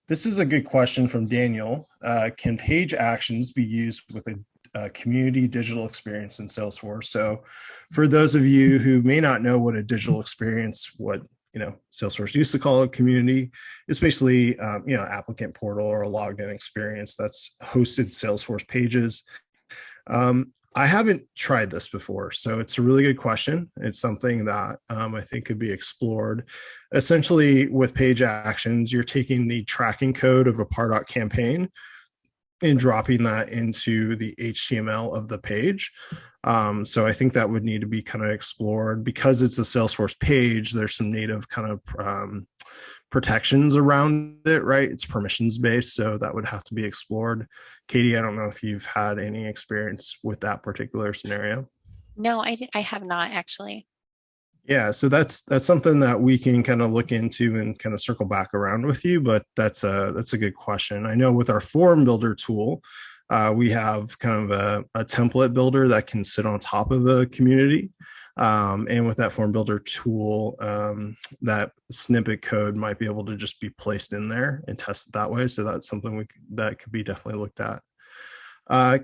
S1: This is a good question from Daniel. Can page actions be used with a community digital experience in Salesforce? So for those of you who may not know what a digital experience, what Salesforce used to call a community, it's basically applicant portal or a logged in experience that's hosted Salesforce pages. I haven't tried this before, so it's a really good question. It's something that I think could be explored. Essentially, with page actions, you're taking the tracking code of a Pardot campaign and dropping that into the HTML of the page. So I think that would need to be kind of explored. Because it's a Salesforce page, there's some native kind of protections around it, right? It's permissions based, so that would have to be explored. Katie, I don't know if you've had any experience with that particular scenario.
S2: No, I have not actually.
S1: Yeah, so that's something that we can kind of look into and kind of circle back around with you, but that's a good question. I know with our form builder tool, we have kind of a template builder that can sit on top of the community. And with that form builder tool, that snippet code might be able to just be placed in there and tested that way. So that's something that could be definitely looked at.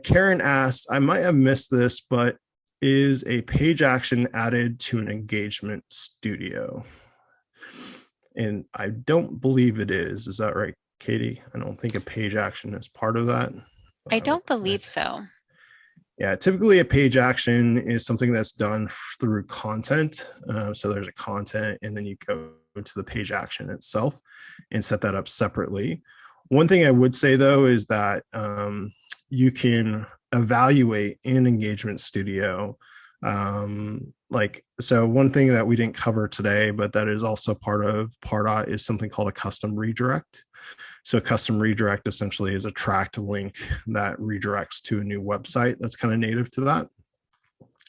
S1: Karen asked, I might have missed this, but is a page action added to an engagement studio? And I don't believe it is. Is that right, Katie? I don't think a page action is part of that.
S2: I don't believe so.
S1: Yeah, typically a page action is something that's done through content. So there's a content, and then you go to the page action itself and set that up separately. One thing I would say, though, is that you can evaluate in Engagement Studio. So one thing that we didn't cover today, but that is also part of Pardot, is something called a custom redirect. So a custom redirect essentially is a tracked link that redirects to a new website that's kind of native to that.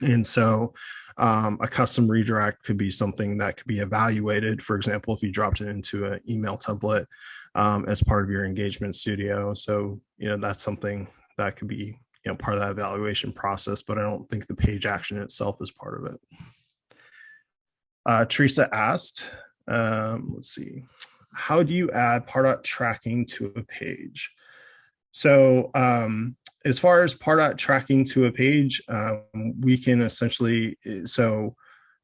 S1: And so a custom redirect could be something that could be evaluated. For example, if you dropped it into an email template as part of your Engagement Studio. So, that's something that could be part of that evaluation process, but I don't think the page action itself is part of it. Teresa asked, let's see, how do you add Pardot tracking to a page? So as far as Pardot tracking to a page, we can essentially, so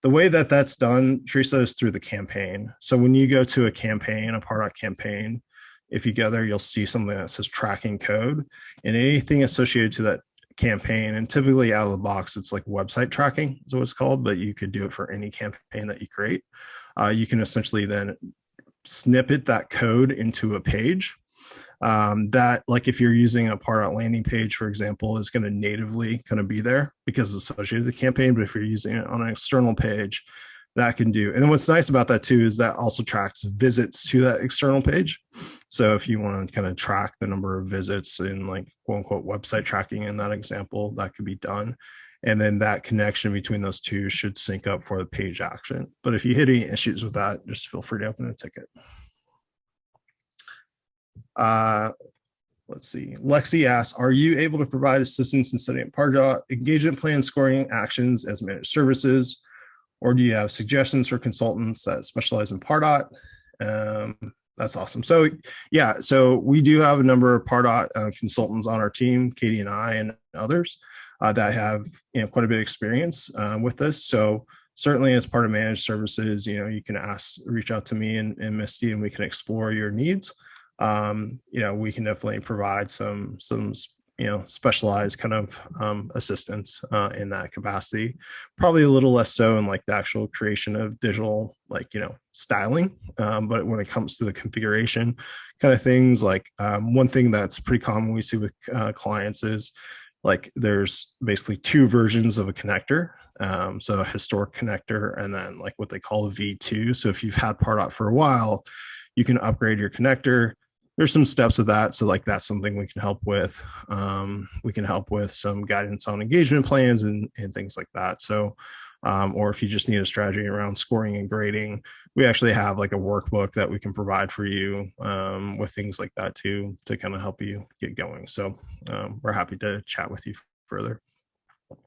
S1: the way that that's done, Teresa, is through the campaign. So when you go to a campaign, a Pardot campaign, if you go there, you'll see something that says tracking code, and anything associated to that campaign. And typically out of the box, it's like website tracking is what it's called, but you could do it for any campaign that you create. You can essentially then snippet that code into a page that, like if you're using a Pardot landing page, for example, is going to natively kind of be there because it's associated with the campaign. But if you're using it on an external page, that can do. And then what's nice about that too is that also tracks visits to that external page. So if you want to kind of track the number of visits in like quote unquote website tracking in that example, that could be done. And then that connection between those two should sync up for the page action. But if you hit any issues with that, just feel free to open a ticket. Let's see. Lexi asks, are you able to provide assistance in setting up Pardot engagement plan scoring actions as managed services? Or do you have suggestions for consultants that specialize in Pardot? That's awesome. So yeah, so we do have a number of Pardot consultants on our team, Katie and I and others that have quite a bit of experience with this. So certainly as part of managed services, you can reach out to me and Misty, and we can explore your needs. We can definitely provide some specialized kind of assistance in that capacity. Probably a little less so in like the actual creation of digital, styling. But when it comes to the configuration kind of things, like one thing that's pretty common we see with clients is like there's basically two versions of a connector. So a historic connector and then like what they call a V2. So if you've had Pardot for a while, you can upgrade your connector. there's some steps with that. So like that's something we can help with. We can help with some guidance on engagement plans and things like that. So, or if you just need a strategy around scoring and grading, we actually have like a workbook that we can provide for you with things like that too, to kind of help you get going. So we're happy to chat with you further. Let's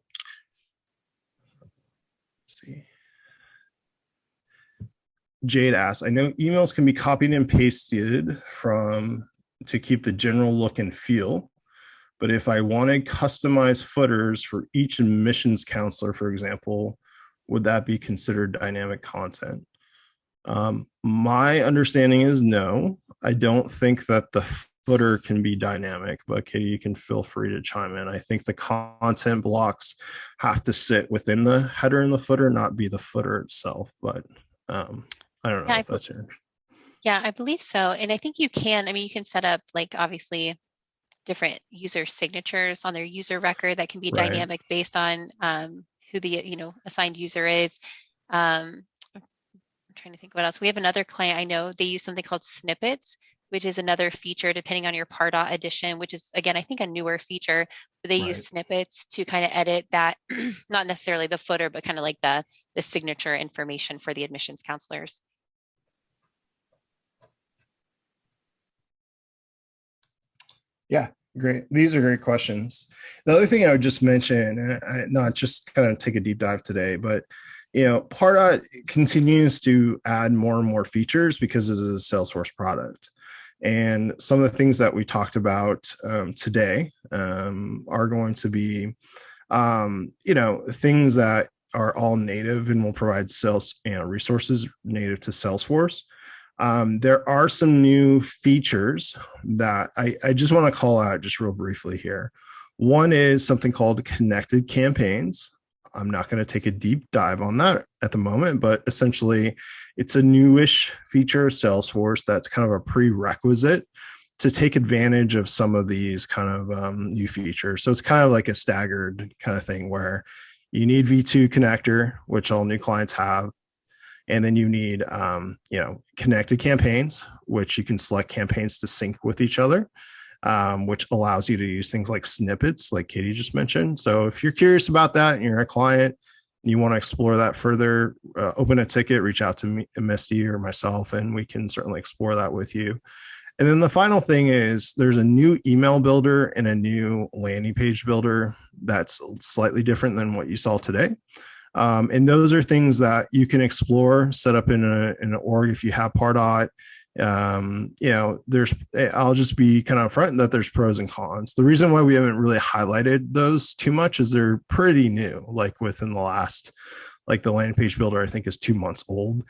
S1: see. Jade asks, I know emails can be copied and pasted from to keep the general look and feel, but if I wanted customized footers for each admissions counselor, for example, would that be considered dynamic content? My understanding is no. I don't think that the footer can be dynamic, but Katie, you can feel free to chime in. I think the content blocks have to sit within the header and the footer, not be the footer itself. But I don't know
S2: Yeah,
S1: if that's your.
S2: yeah, I believe so. And I think you can, I mean, you can set up like obviously different user signatures on their user record that can be
S1: Right.
S2: dynamic based on who the, assigned user is. I'm trying to think what else. We have another client I know, they use something called snippets, which is another feature depending on your Pardot edition, which is again, I think a newer feature, but they use
S1: Right.
S2: snippets to kind of edit that, not necessarily the footer, but kind of like the signature information for the admissions counselors.
S1: Yeah, great. These are great questions. The other thing I would just mention, and not just kind of take a deep dive today, but Pardot continues to add more and more features because it is a Salesforce product. And some of the things that we talked about today are going to be, things that are all native and will provide sales resources native to Salesforce. There are some new features that I just want to call out just real briefly here. One is something called connected campaigns. I'm not going to take a deep dive on that at the moment, but essentially it's a newish feature of Salesforce that's kind of a prerequisite to take advantage of some of these kind of new features. So it's kind of like a staggered kind of thing where you need V2 connector, which all new clients have. And then you need, connected campaigns, which you can select campaigns to sync with each other, which allows you to use things like snippets, like Katie just mentioned. So if you're curious about that and you're a client, you want to explore that further, open a ticket, reach out to me, Misty or myself, and we can certainly explore that with you. And then the final thing is there's a new email builder and a new landing page builder that's slightly different than what you saw today. And those are things that you can explore, set up in an org if you have Pardot. I'll just be kind of upfront that there's pros and cons. The reason why we haven't really highlighted those too much is they're pretty new, like within the last, like the landing page builder, I think is 2 months old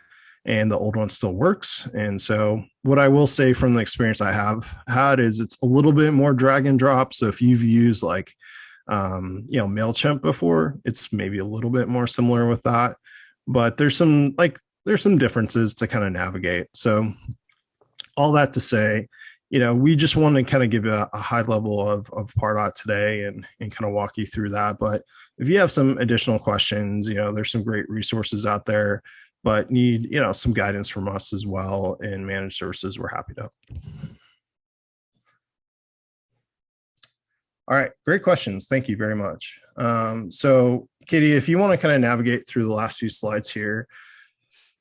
S1: and the old one still works. And so what I will say from the experience I have had is it's a little bit more drag and drop. So if you've used like MailChimp before, it's maybe a little bit more similar with that, but there's some differences to kind of navigate. So all that to say, we just want to kind of give a high level of Pardot today and kind of walk you through that. But if you have some additional questions, there's some great resources out there, but need, some guidance from us as well in managed services, we're happy to. All right, great questions. Thank you very much. So Katie, if you want to kind of navigate through the last few slides here.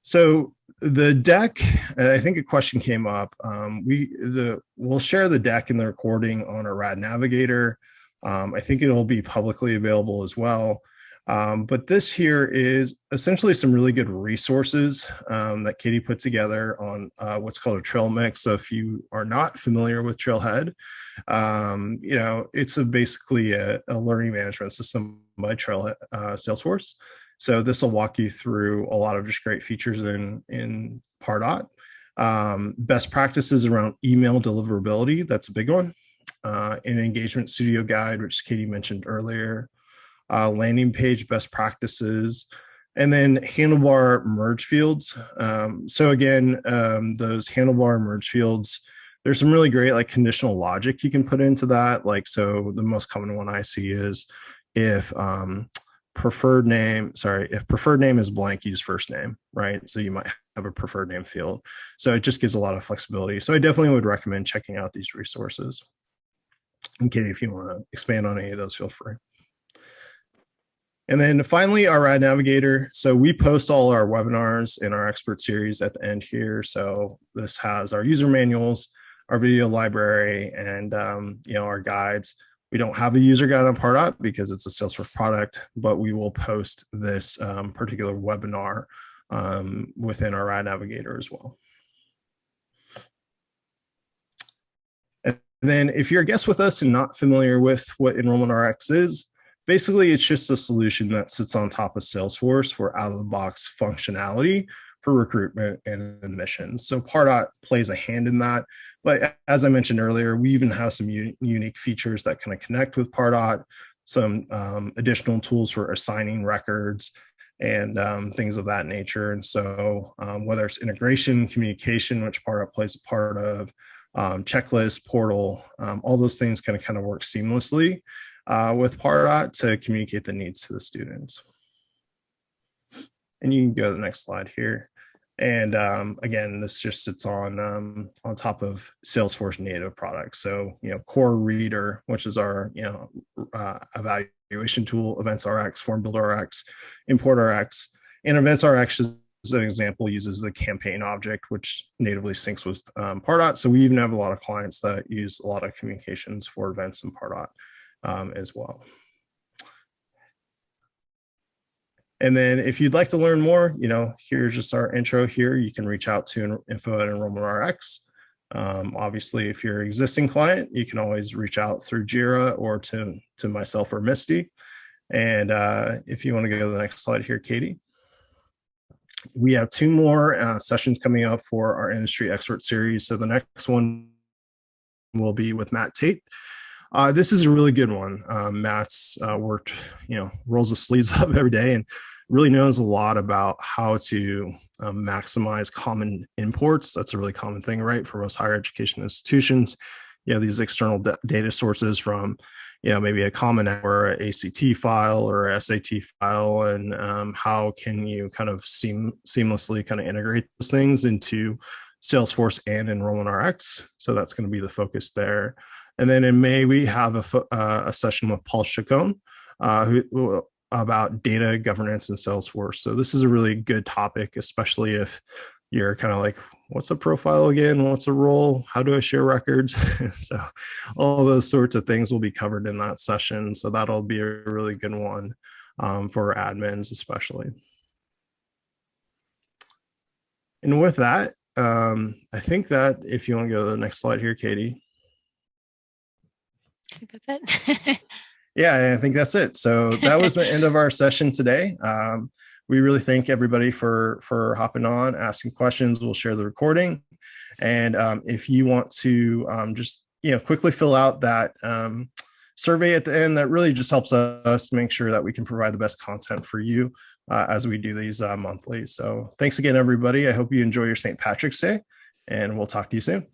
S1: So the deck, I think a question came up. We'll share the deck in the recording on our RAD Navigator. I think it'll be publicly available as well. But this here is essentially some really good resources that Katie put together on what's called a trail mix. So if you are not familiar with Trailhead, it's basically a learning management system by Trailhead Salesforce. So this will walk you through a lot of just great features in Pardot. Best practices around email deliverability, that's a big one. An engagement studio guide, which Katie mentioned earlier. Landing page best practices, and then handlebar merge fields. So again, those handlebar merge fields, there's some really great like conditional logic you can put into that. Like, so the most common one I see is if preferred name is blank, use first name, right? So you might have a preferred name field. So it just gives a lot of flexibility. So I definitely would recommend checking out these resources. And Katie, if you want to expand on any of those, feel free. And then finally, our Rad Navigator. So we post all our webinars in our expert series at the end here. So this has our user manuals, our video library, and our guides. We don't have a user guide on Pardot because it's a Salesforce product, but we will post this particular webinar within our Rad Navigator as well. And then if you're a guest with us and not familiar with what Enrollment RX is, basically it's just a solution that sits on top of Salesforce for out-of-the-box functionality for recruitment and admissions. So Pardot plays a hand in that. But as I mentioned earlier, we even have some unique features that kind of connect with Pardot, some additional tools for assigning records and things of that nature. And so whether it's integration, communication, which Pardot plays a part of, checklist, portal, all those things kind of work seamlessly with Pardot to communicate the needs to the students. And you can go to the next slide here. And again, this just sits on top of Salesforce native products. So, Core Reader, which is our, evaluation tool, Events RX, Form Builder RX, Import RX, and Events RX as an example uses the campaign object, which natively syncs with Pardot. So we even have a lot of clients that use a lot of communications for events in Pardot as well. And then if you'd like to learn more, here's just our intro here. You can reach out to info@enrollmentrx. Obviously, if you're an existing client, you can always reach out through Jira or to myself or Misty. And if you want to go to the next slide here, Katie. We have 2 more sessions coming up for our industry expert series. So the next one will be with Matt Tate. This is a really good one. Matt's worked, rolls his sleeves up every day and really knows a lot about how to maximize common imports. That's a really common thing, right? For most higher education institutions, you have these external data sources from, maybe a Common or an ACT file or a SAT file, and how can you kind of seamlessly kind of integrate those things into Salesforce and Enrollment RX. So that's going to be the focus there. And then in May, we have a session with Paul Chacon about data governance in Salesforce. So this is a really good topic, especially if you're kind of like, what's a profile again? What's a role? How do I share records? So all those sorts of things will be covered in that session. So that'll be a really good one for admins, especially. And with that, I think that if you want to go to the next slide here, Katie.
S2: I think that's it.
S1: Yeah, I think that's it. So that was the end of our session today. We really thank everybody for hopping on, asking questions. We'll share the recording. And if you want to just quickly fill out that survey at the end, that really just helps us make sure that we can provide the best content for you as we do these monthly. So thanks again, everybody. I hope you enjoy your St. Patrick's Day, and we'll talk to you soon.